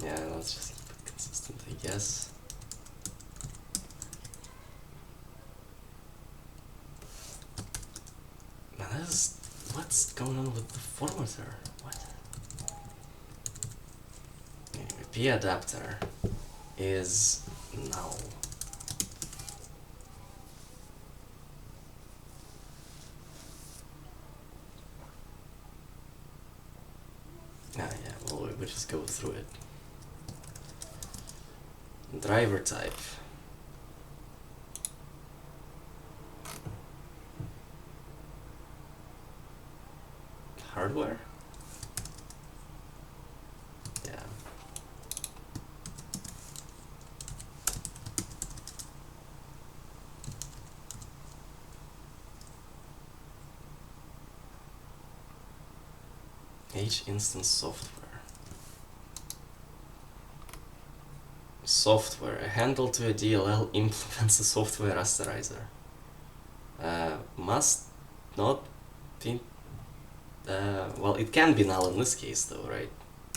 Yeah, let's just keep it consistent, I guess. Man, what's going on with the formatter? What? Anyway, P adapter is null. Ah, yeah, well, we just go through it. Driver type. Hardware? Yeah. H instance software. Software. A handle to a DLL implements a software rasterizer. Must not be. Well, it can be null in this case, though, right?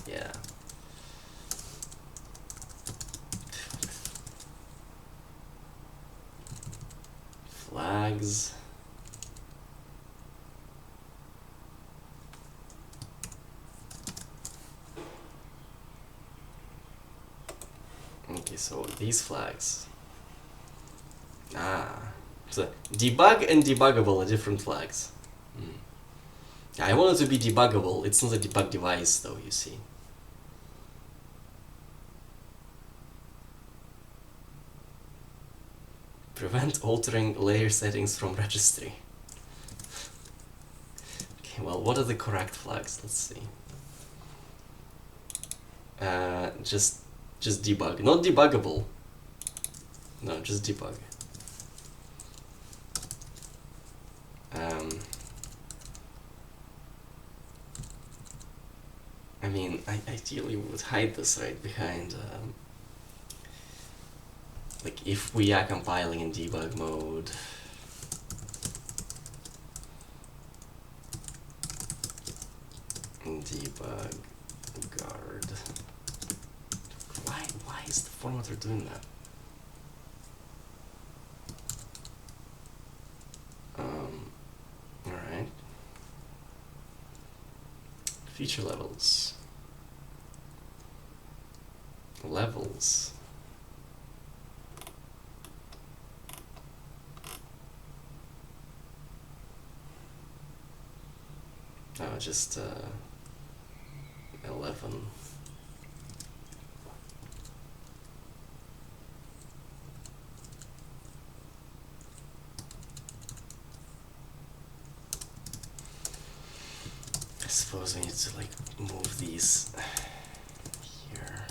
Yeah. Flags. Okay, so these flags. So debug and debuggable are different flags. I want it to be debuggable. It's not a debug device, though, you see. Prevent altering layer settings from registry. Okay, well, what are the correct flags? Let's see. Just debug, not debuggable. No, just debug. I mean, I ideally would hide this right behind, like, if we are compiling in debug mode. Debug guard. Why is the formatter doing that? Alright. Feature levels. Levels. No, just 11. I suppose we need to like move these here.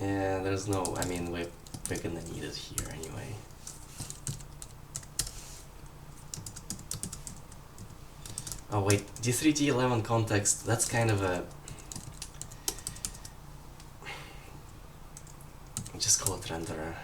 Yeah, there's no, I mean, we're gonna need it here anyway. Oh wait, D3D11 context, that's kind of a... just call it renderer.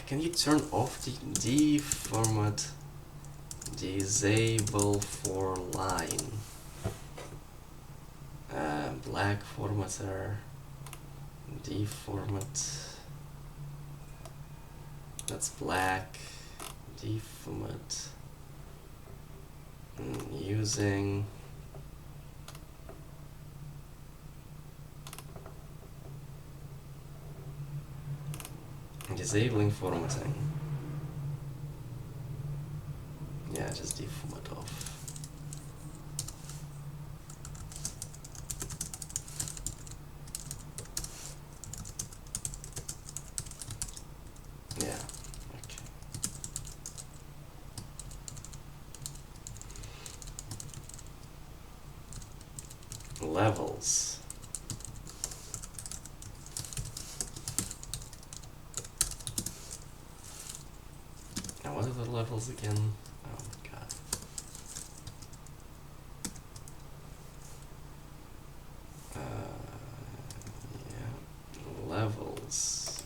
Can you turn off the deformat disable for line? Black formatter, deformat, that's black, deformat, using Disabling formatting. Yeah, just deformat off. Yeah, okay. Levels. Now what are the levels again? Oh my god. Yeah, levels.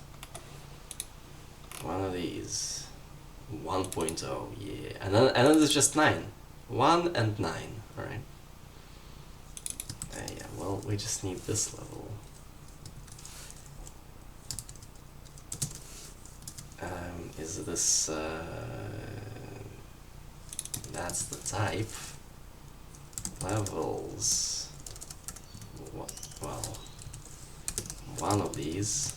One of these. 1.0, yeah. And then there's just 9. 1 and 9, alright. Yeah, well, we just need this level. Is this, that's the type. Levels. What? Well, one of these.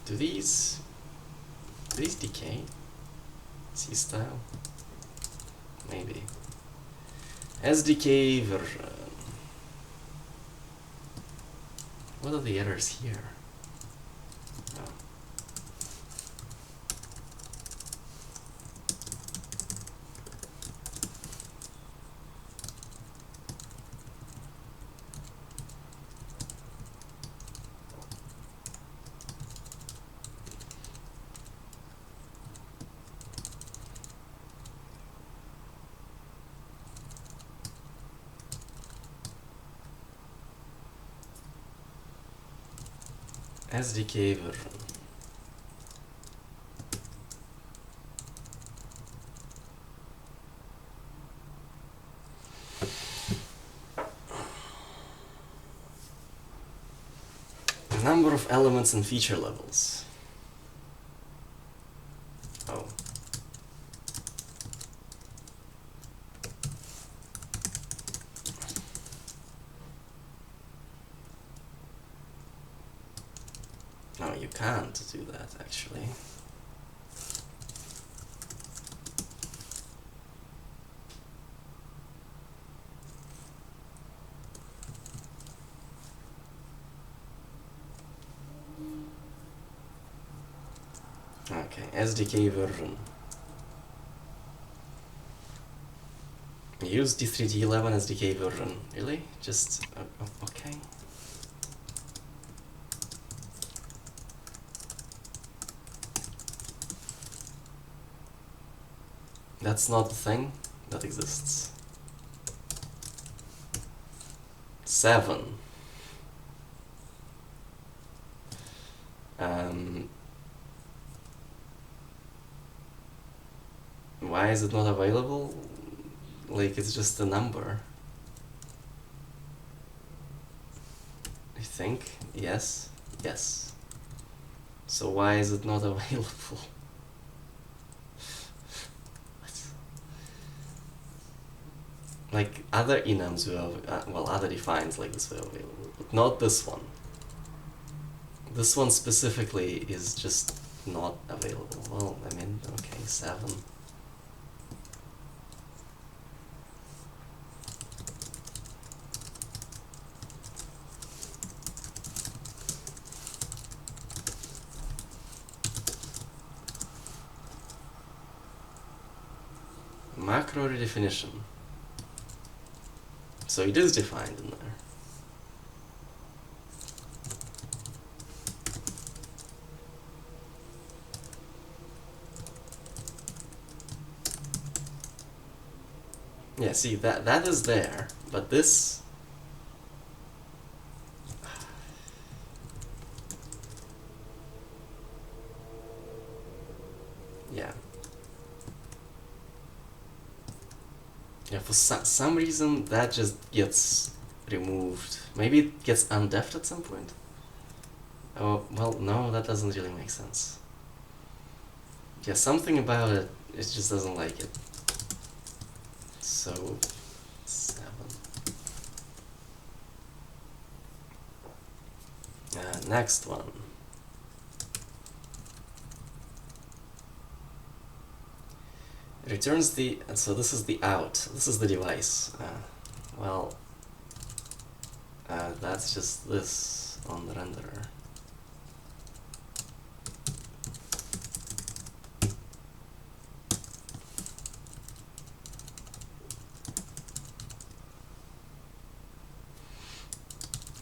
Do these decay? C style? Maybe. SDK version. What are the errors here? Oh. SDK version. Number of elements and feature levels. Oh. No, you can't do that actually. Okay, SDK version. Use D3D11 SDK version. Really? Just okay. That's not the thing that exists. 7. Why is it not available? Like, it's just a number. I think. Yes. Yes. So why is it not available? Like, other enums were, well, other defines like this were available, but not this one. This one specifically is just not available. Well, I mean, okay, 7. Macro redefinition. So it is defined in there. Yeah, see, that is there, but this... Yeah. Yeah, for some reason that just gets removed. Maybe it gets undeffed at some point? Oh, well, no, that doesn't really make sense. Yeah, something about it, it just doesn't like it. So 7. Next one. It returns the, so this is the out, this is the device. Well, that's just this on the renderer.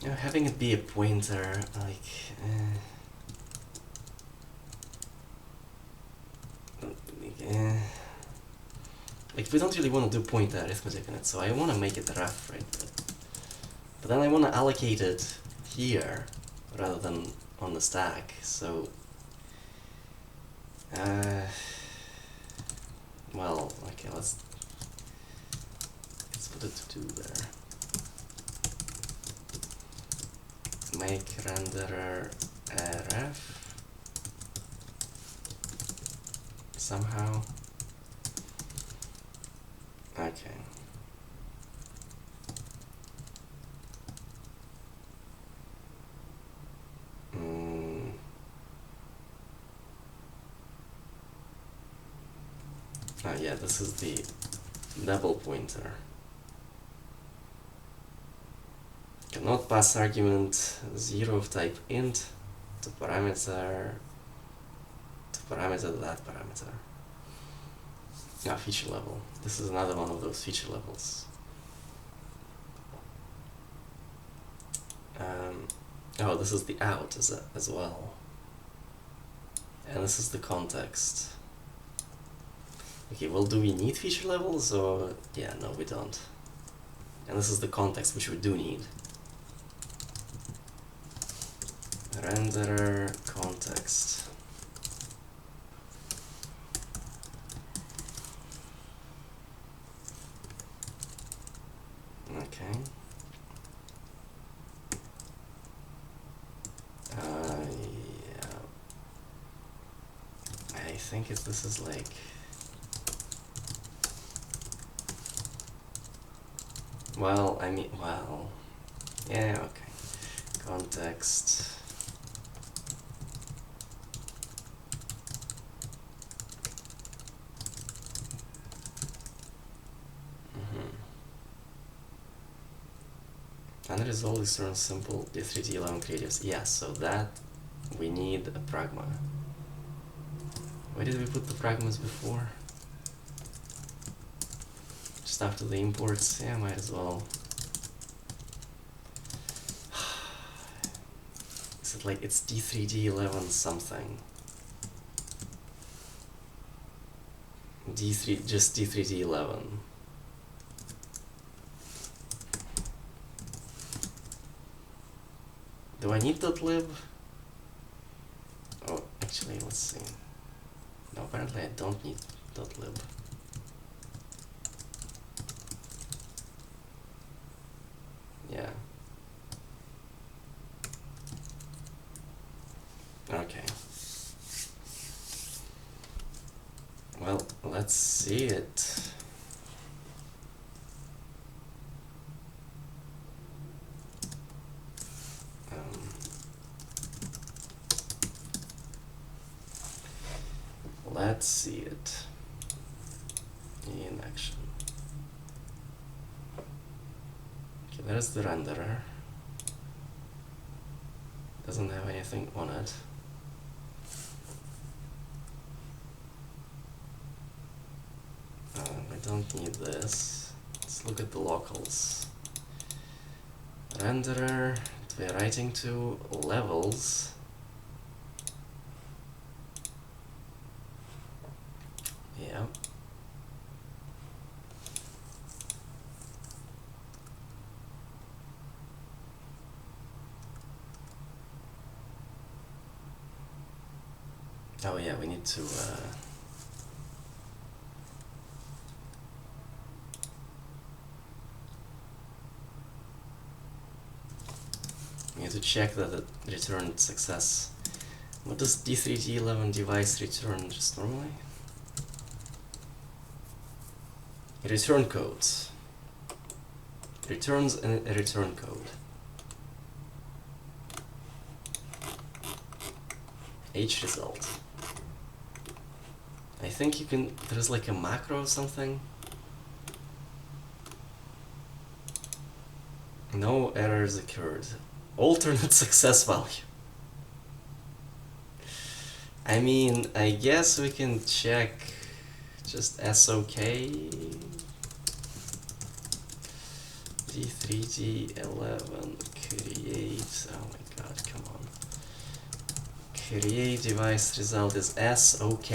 You know, having it be a pointer, like, like we don't really want to do pointer arithmetic in it, so I want to make it ref, right? But then I want to allocate it here rather than on the stack, so well, okay, let's put it to 2 there. Make renderer ref somehow. Okay. Oh yeah, this is the double pointer. Cannot pass argument 0 of type int to parameter that parameter. Ah, feature level. This is another one of those feature levels. Oh, this is the out as well. And this is the context. Okay, well, do we need feature levels or... yeah, no, we don't. And this is the context, which we do need. Renderer context. Okay. Yeah. I think this is like... well, I mean, well... yeah, okay. Context... and it is always certain simple D3D11 creatives. Yeah, so that we need a pragma. Where did we put the pragmas before? Just after the imports? Yeah, might as well. Is it like it's D3D11 something? Just D3D11. Do I need .lib? Oh, actually, let's see. No, apparently I don't need .lib. Yeah. Okay. Well, let's see it. Let's see it in action. Okay, there's the renderer. Doesn't have anything on it. I don't need this. Let's look at the locals. Renderer, we're writing to levels. Yeah. Oh yeah, we need to check that it returned success. What does D3D11 device return just normally? return code. Returns a return code. H result. I think you can, there's like a macro or something. No errors occurred. Alternate success value. I mean, I guess we can check just SOK. D3D11 create, oh my god, come on. Create device result is SOK.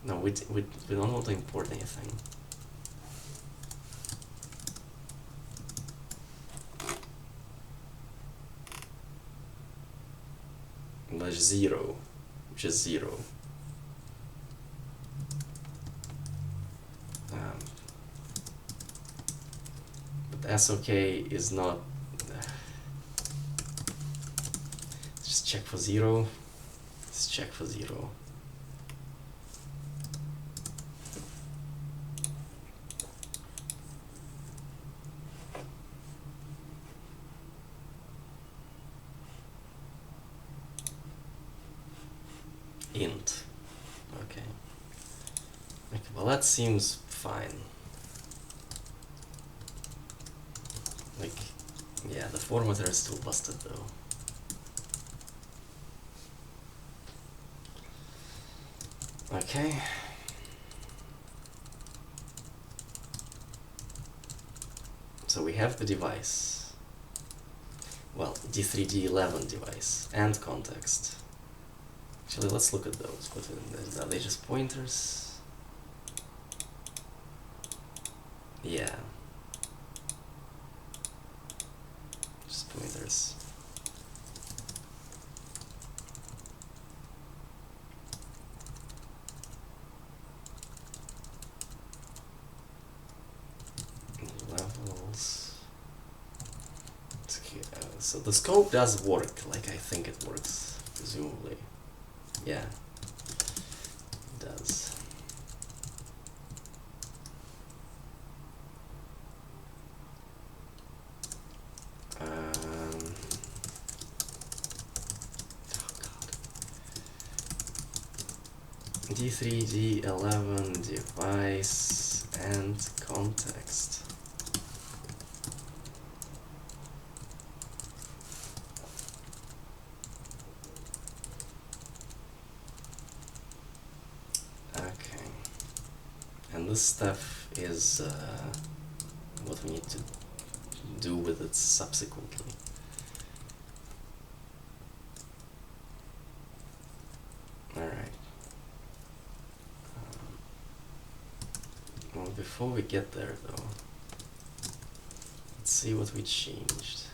No, we don't want to import anything. But 0, just 0. But SOK is not. Just check for 0. Let's check for 0. Int. Okay. Okay, well that seems fine. Like, yeah, the formatter is still busted though. Okay. So we have the device. Well, D3D11 device and context. Actually, let's look at those. Are they just pointers? Yeah. Just pointers. Levels. Okay, so the scope does work, like I think it works, presumably. Yeah, it does. Oh God. D3D11 device and context. This stuff is what we need to do with it subsequently. Alright. Well, before we get there though, let's see what we changed.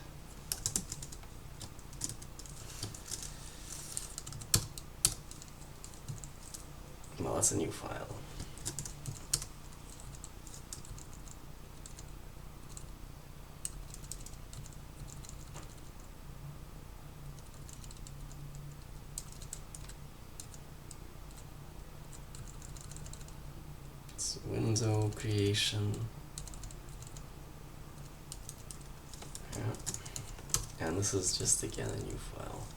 Well, that's a new file. Window creation. Yeah. And this is just again a new file.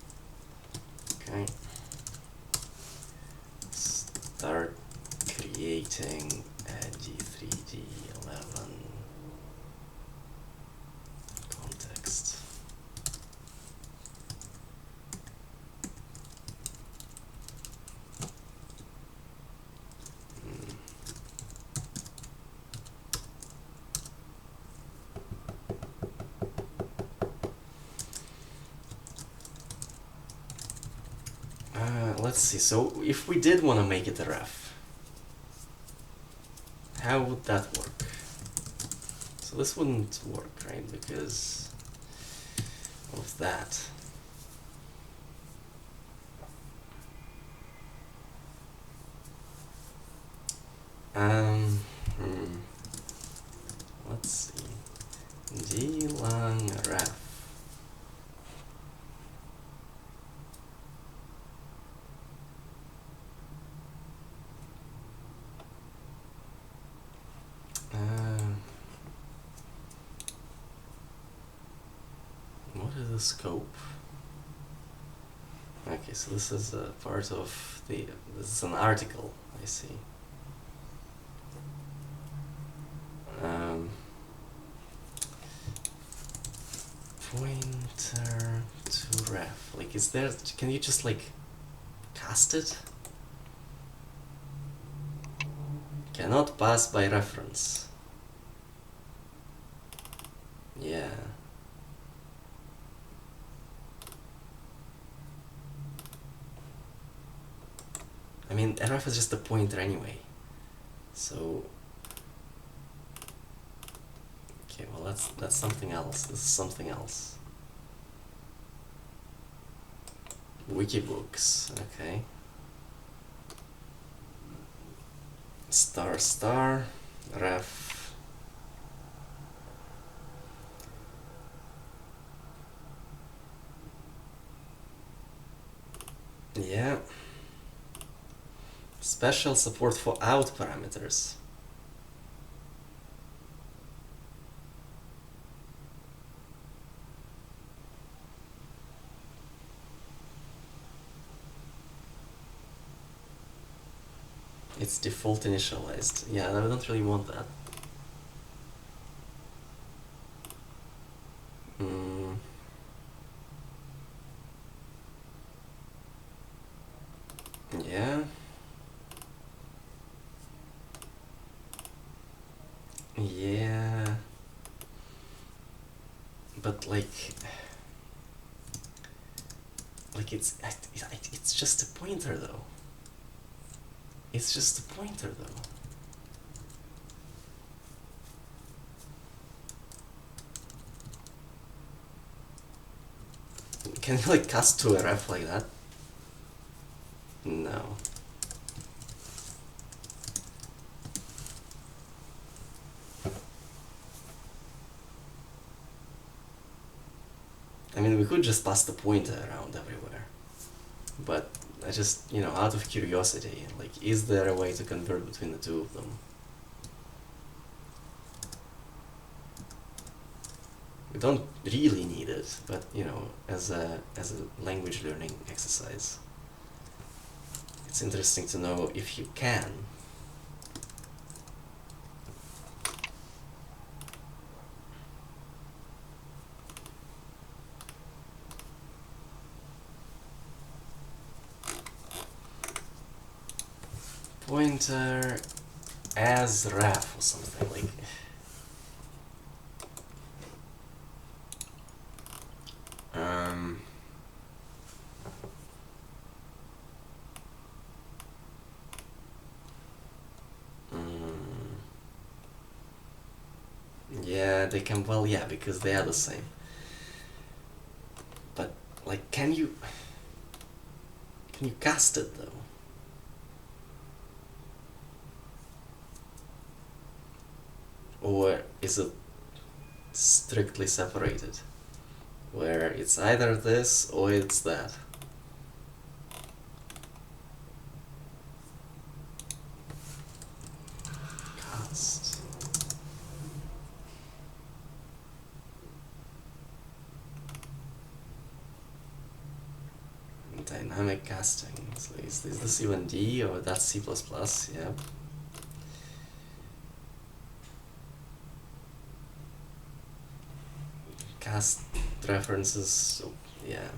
Okay. Start creating a D3D11 context. Let's see, so if we did want to make it a ref, how would that work? So this wouldn't work, right, because of that. Let's see, d-long ref. what is the scope? Okay, so this is a part of the, this is an article, I see. Pointer to ref, like, is there, can you just like cast it? Cannot pass by reference. Yeah. I mean, ref is just a pointer anyway. So okay, well that's something else. This is something else. Wikibooks, okay. Star ref. Yeah. Special support for out parameters. It's default initialized. Yeah, I don't really want that. Yeah. Yeah. But like it's just a pointer though. It's just a pointer though. Can you like cast to a ref like that? No. I mean, we could just pass the pointer around everywhere. But I just, you know, out of curiosity, like, is there a way to convert between the two of them? We don't really need it, but, you know, as a language learning exercise, it's interesting to know if you can. Pointer as ref or something like. Yeah, they can, well, yeah, because they are the same. But, like, can you cast it, though? Or is it strictly separated? Where it's either this or it's that? Cast. Dynamic casting. So is this even D or that's C++? Yeah. Cast references, so yeah.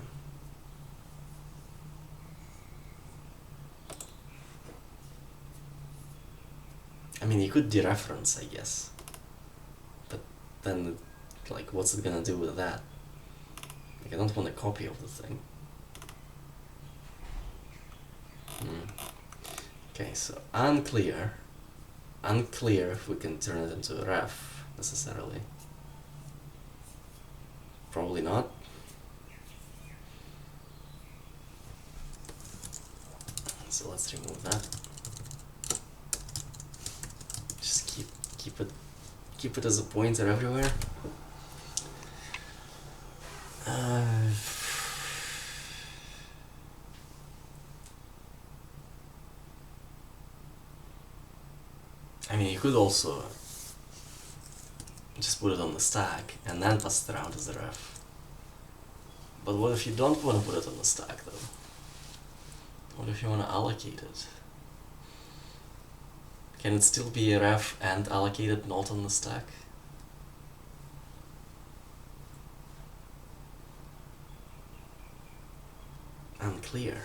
I mean, you could dereference, I guess. But then, like, what's it gonna do with that? Like, I don't want a copy of the thing. Okay, so unclear. Unclear if we can turn it into a ref, necessarily. Probably not. So let's remove that. Just keep it as a pointer everywhere. I mean, you could also just put it on the stack and then pass it around as a ref. But what if you don't want to put it on the stack though? What if you want to allocate it? Can it still be a ref and allocated not on the stack? Unclear.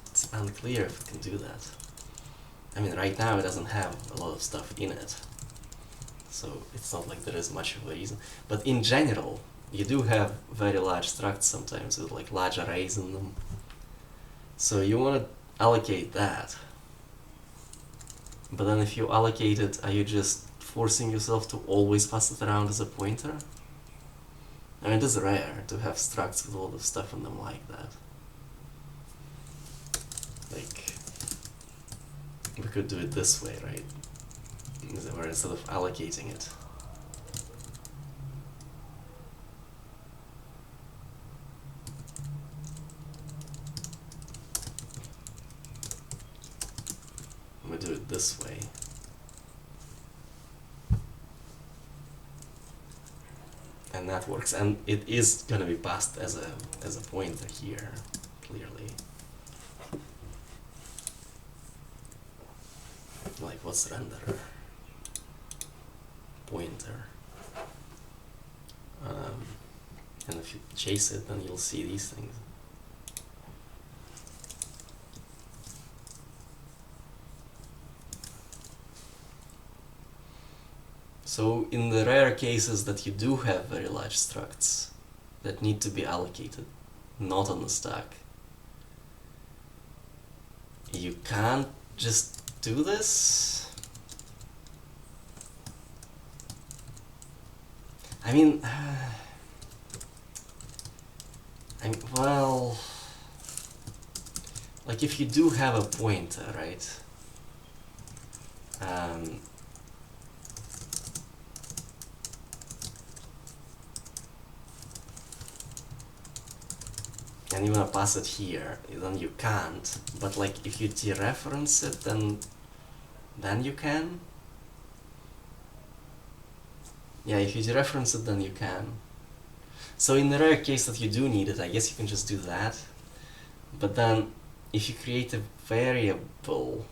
It's unclear if it can do that. I mean, right now it doesn't have a lot of stuff in it, so it's not like there is much of a reason. But in general, you do have very large structs sometimes with like large arrays in them. So you want to allocate that. But then if you allocate it, are you just forcing yourself to always pass it around as a pointer? I mean, it is rare to have structs with a lot of stuff in them like that. Like, we could do it this way, right? Where instead of allocating it, we do it this way. And that works, and it is gonna be passed as a pointer here, clearly. Like, what's renderer? Pointer. And if you chase it, then you'll see these things. So in the rare cases that you do have very large structs that need to be allocated, not on the stack, you can't just do this? I mean, well, like if you do have a pointer, right? And you wanna pass it here, then you can't. But like if you dereference it, then you can. Yeah, if you dereference it, then you can. So in the rare case that you do need it, I guess you can just do that. But then if you create a variable,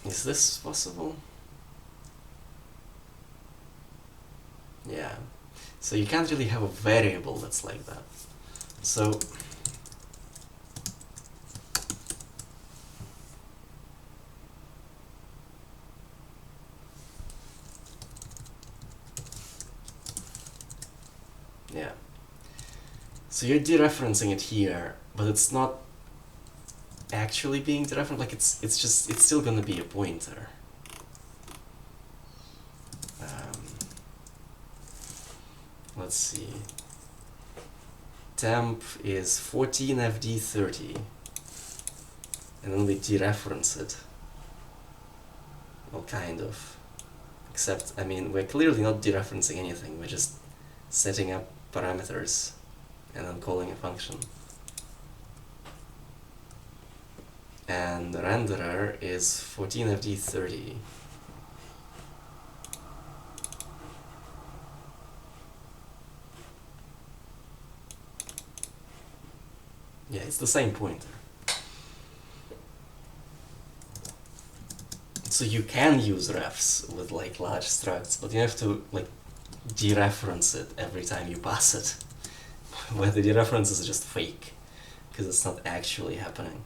is this possible? Yeah. So you can't really have a variable that's like that. So yeah. So you're dereferencing it here, but it's not actually being dereferenced. Like it's still gonna be a pointer. Let's see. Temp is 14FD30, and then we dereference it. Well, kind of. Except, I mean, we're clearly not dereferencing anything. We're just setting up parameters and then calling a function. And the renderer is 14FD30. Yeah, it's the same pointer. So you can use refs with like large structs, but you have to like dereference it every time you pass it. Where the dereference is just fake, because it's not actually happening.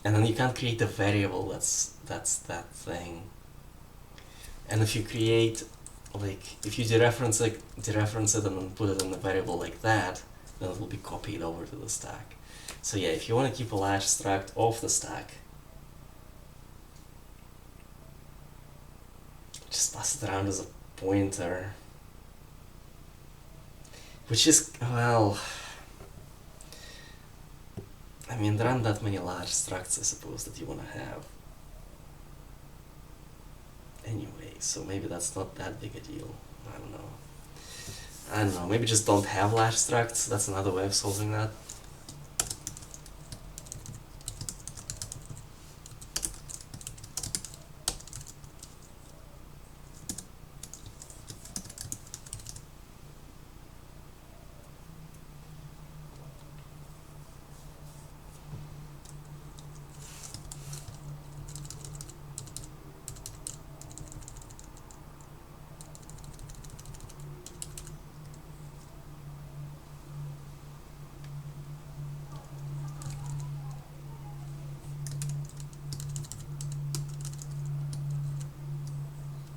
And then you can't create a variable that's that thing. And if you create, like, if you dereference it and then put it in a variable like that, then it will be copied over to the stack. So yeah, if you want to keep a large struct off the stack, just pass it around as a pointer. Which is, well, I mean, there aren't that many large structs, I suppose, that you want to have. Anyway, so maybe that's not that big a deal. I don't know, maybe just don't have large structs. That's another way of solving that.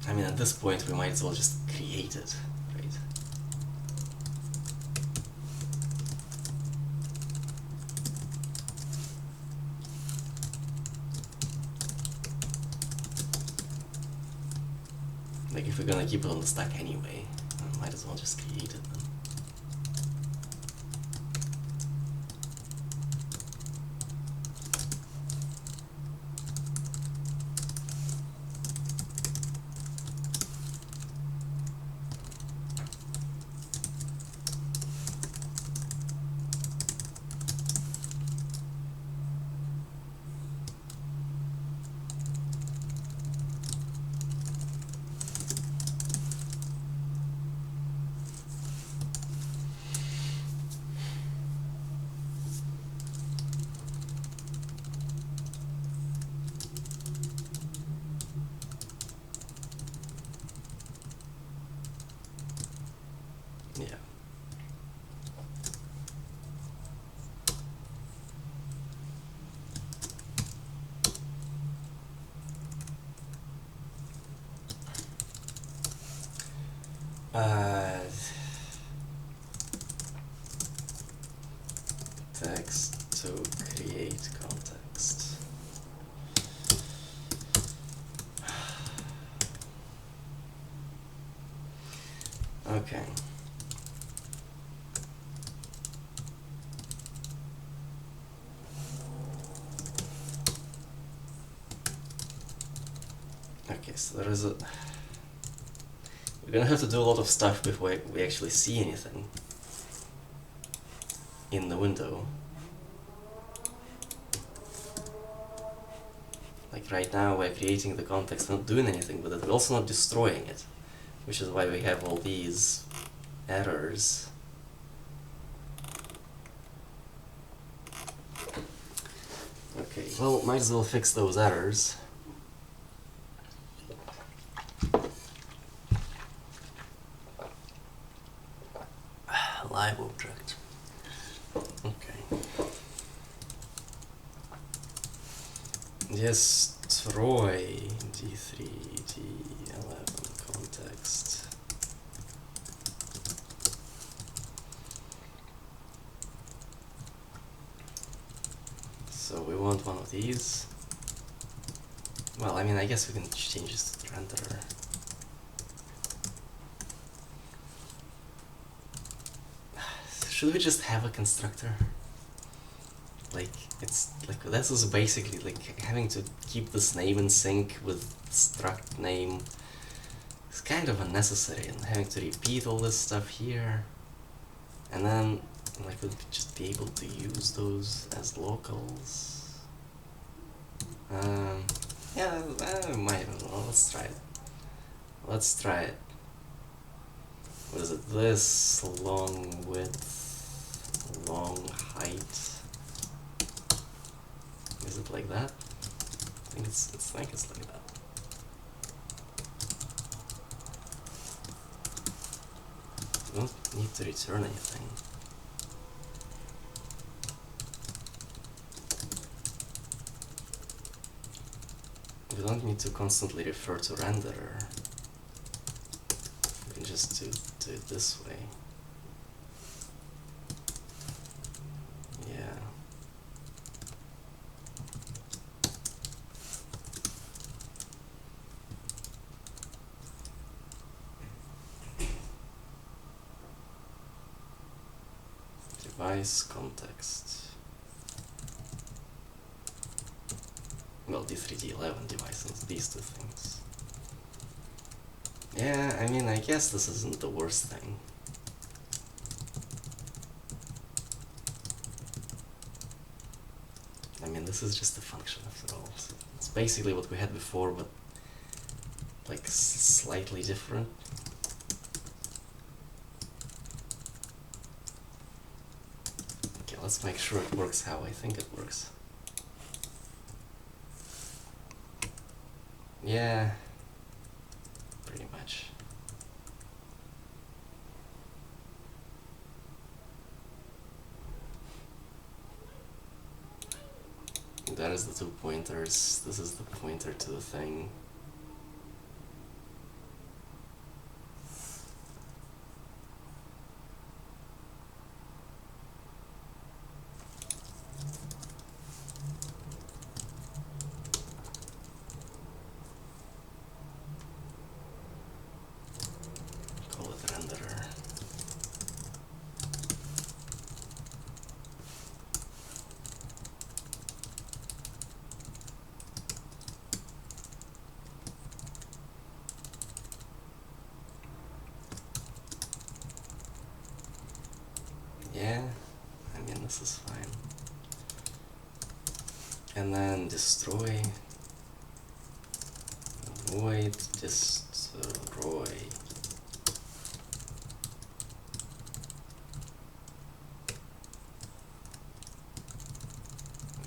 I mean, at this point we might as well just create it, right? Like, if we're gonna keep it on the stack anyway, might as well just create it then. Yeah. Text to create context. Okay. Okay, so there is a... We're gonna have to do a lot of stuff before we actually see anything in the window. Like right now we're creating the context, not doing anything with it, we're also not destroying it, which is why we have all these errors. Okay, well, might as well fix those errors. Live object. Okay. Destroy D3D11 context. So we want one of these. Well, I mean, I guess we can change this to the renderer. Should we just have a constructor? Like, it's like this is basically like having to keep this name in sync with struct name. It's kind of unnecessary, and having to repeat all this stuff here. And then, like, we'd just be able to use those as locals. Yeah, might as well. Let's try it. Let's try it. What is it? This long width, long height. Is it like that? I think it's like that. We don't need to return anything. We don't need to constantly refer to renderer. We can just do it this way. Yeah. Device context. Well, D3D11 devices, these two things. Yeah, I mean, I guess this isn't the worst thing. I mean, this is just a function after all. So it's basically what we had before, but like slightly different. Okay, let's make sure it works how I think it works. Yeah, pretty much. That is the 2 pointers. This is the pointer to the thing. this is fine. And then destroy, void destroy.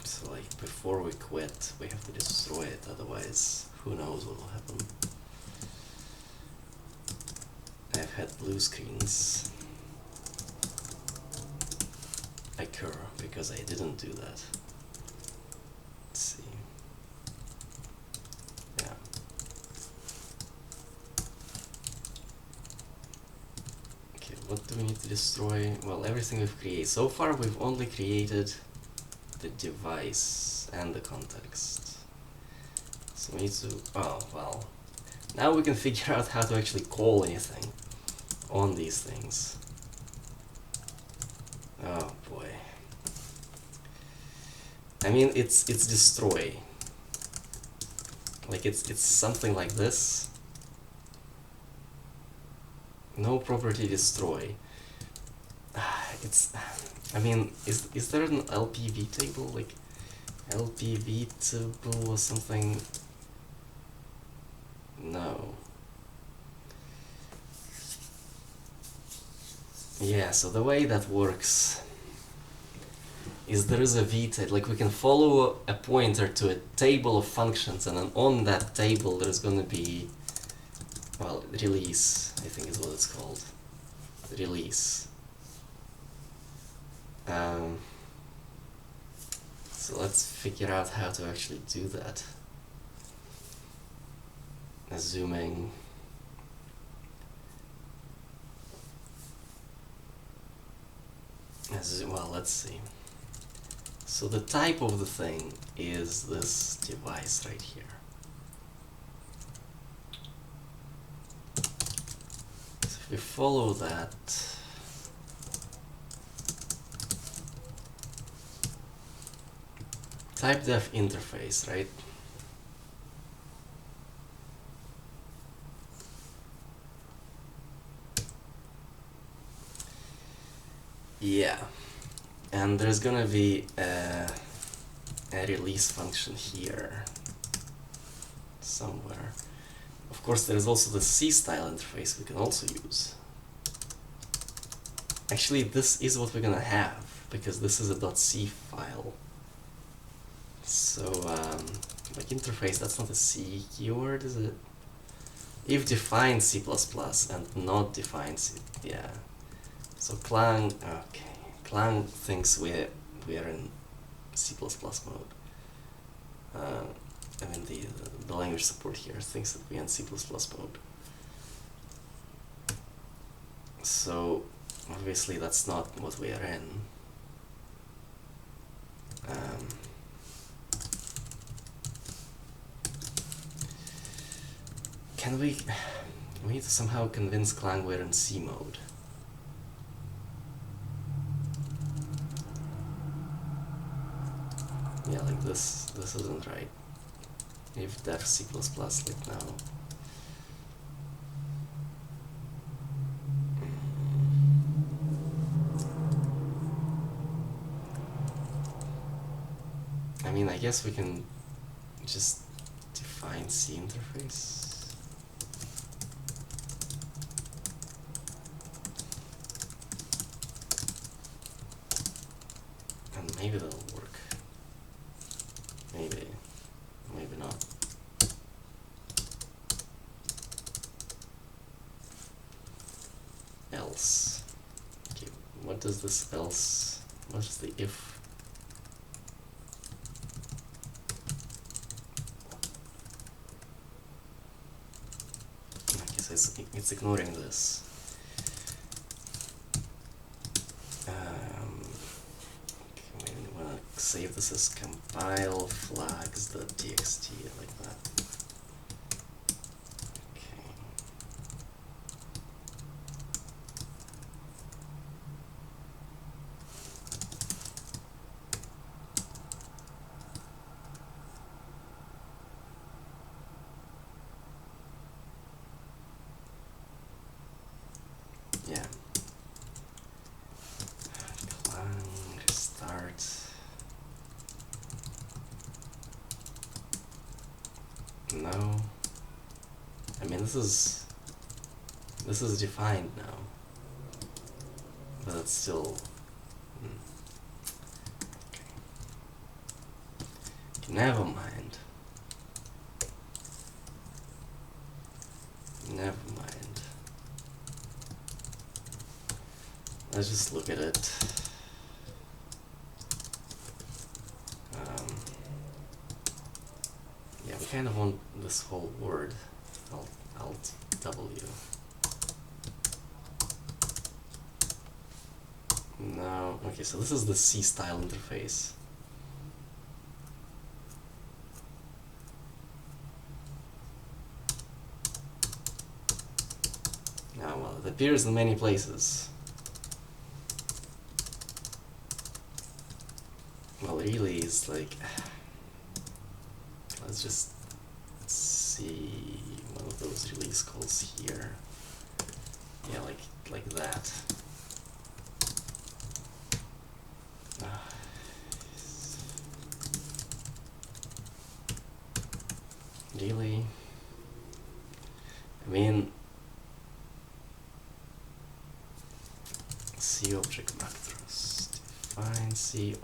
So like before we quit, we have to destroy it, otherwise who knows what will happen. I've had blue screens occur because I didn't do that. Let's see. Yeah. Okay, what do we need to destroy? Well, everything we've created. So far we've only created the device and the context. So we need to, oh, well. Now we can figure out how to actually call anything on these things. Oh boy. I mean, it's destroy. Like it's something like this. No property destroy. It's, I mean, is there an LPV table, like LPV table or something? No. Yeah, so the way that works is there is a v table, like we can follow a pointer to a table of functions, and then on that table there's gonna be, well, release, I think is what it's called. Release. So let's figure out how to actually do that. Assuming well, let's see. So the type of the thing is this device right here. So if we follow that, type def interface, right? Yeah, and there's gonna be a release function here somewhere. Of course, there is also the C-style interface we can also use. Actually, this is what we're gonna have, because this is a .c file. So, like interface, that's not a C keyword, is it? If defined C++ and not defined C, yeah. So Clang, okay, Clang thinks we are in C++ mode. I mean the language support here thinks that we are in C++ mode. So obviously that's not what we are in. Can we need to somehow convince Clang we're in C mode. Yeah, like this isn't right. If def C++ like now. I mean, I guess we can just define C interface. And maybe that'll work. Maybe. Maybe not. Else. Okay, what does this else? What's the if? I guess it's ignoring this. Okay, maybe we wanna save this as compile flags.txt like that. Okay. Yeah. Clang style. I mean, this is defined now, but it's still. Okay. Never mind. Never mind. Let's just look at it. Yeah, we kind of want this whole word. Alt W. No, okay, so this is the C style interface. Now, well, it appears in many places. Well, really, it's like, let's just see one of those release calls here. Yeah, like that. Really? I mean, C object macros. Define C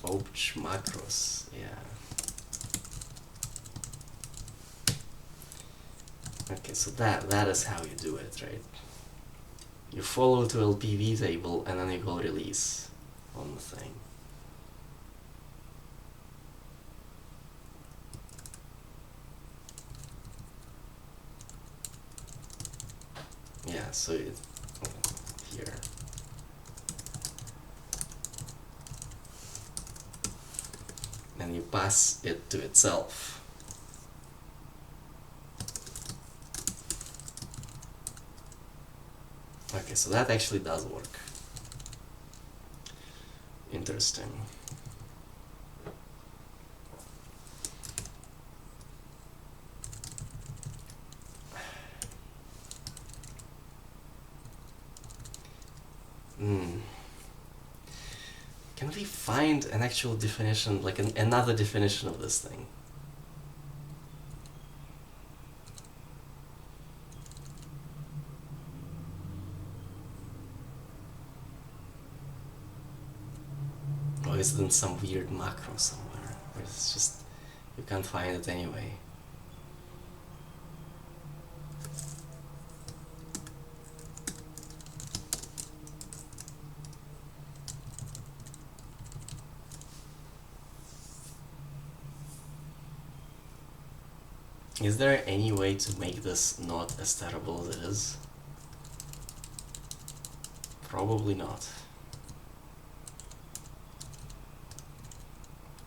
obj macros. Yeah. Okay, so that is how you do it, right? You follow to LPV table and then you go release on the thing. Yeah, so it here. And you pass it to itself. Okay, so that actually does work. Interesting. Can we find an actual definition, like another definition of this thing? Or is it in some weird macro somewhere, where it's just, you can't find it anyway? Is there any way to make this not as terrible as it is? Probably not.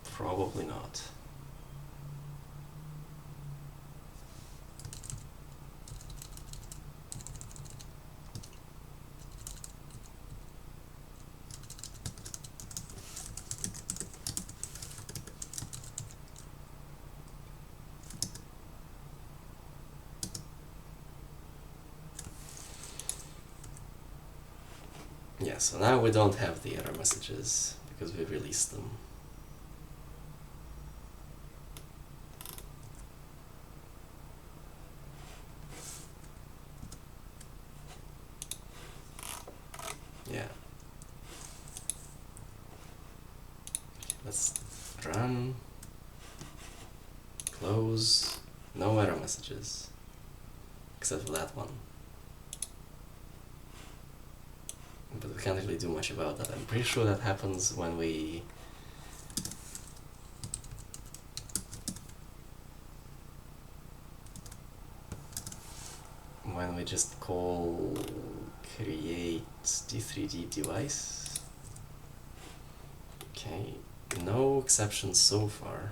Probably not. Yeah, so now we don't have the error messages because we released them. Yeah. Let's run, close, no error messages, except for that one. But we can't really do much about that. I'm pretty sure that happens when we just call create D3D device. Okay, no exceptions so far.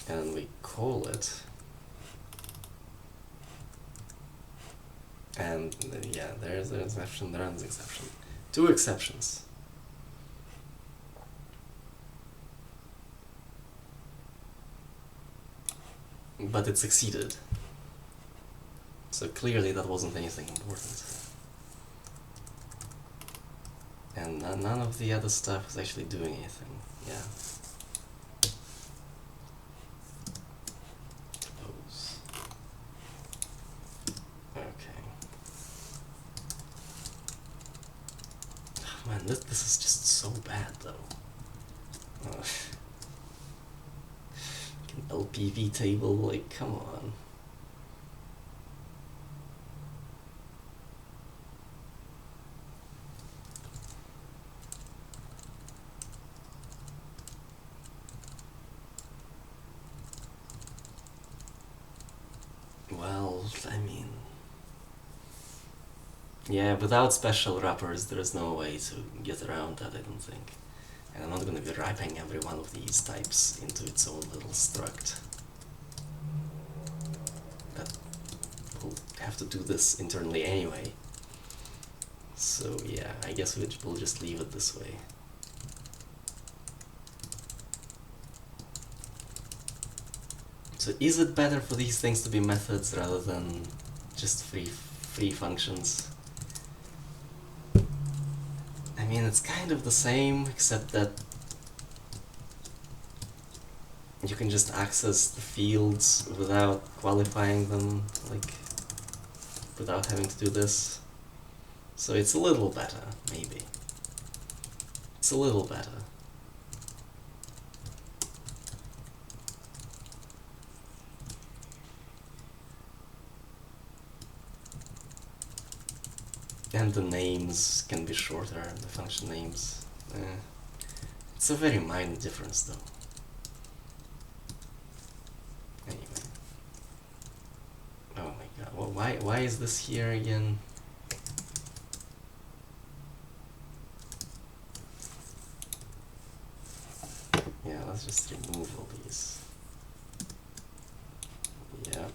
And we call it. And yeah, there's an exception, there is an exception. 2 exceptions. But it succeeded. So clearly that wasn't anything important. And none of the other stuff is actually doing anything. Yeah. Close. Okay. Oh, man, this is just so bad though. An LPV table, like, come on. Well, I mean, yeah, without special wrappers, there's no way to get around that, I don't think. And I'm not going to be wrapping every one of these types into its own little struct. That will have to do this internally anyway. So yeah, I guess we'll just leave it this way. So is it better for these things to be methods rather than just free functions? I mean, it's kind of the same, except that you can just access the fields without qualifying them, like, without having to do this. So it's a little better, maybe. It's a little better. And the names can be shorter, the function names. It's a very minor difference though. Anyway. Oh my god, well, why is this here again? Yeah, let's just remove all these. Yeah.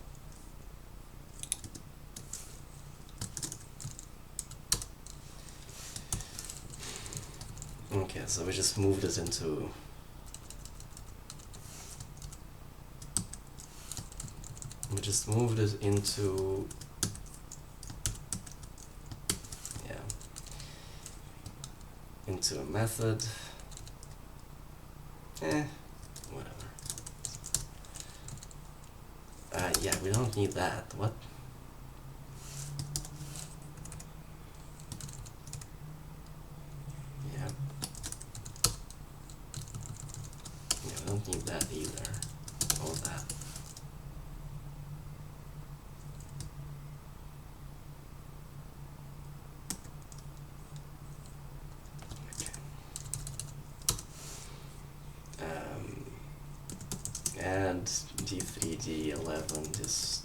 Okay, so we just moved it into... We just moved it into... Yeah. Into a method. Whatever. Yeah, we don't need that. What? Yeah. Yeah, we don't need that either. Or that. Add D3D11 destroy.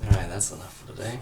Alright, that's enough for today.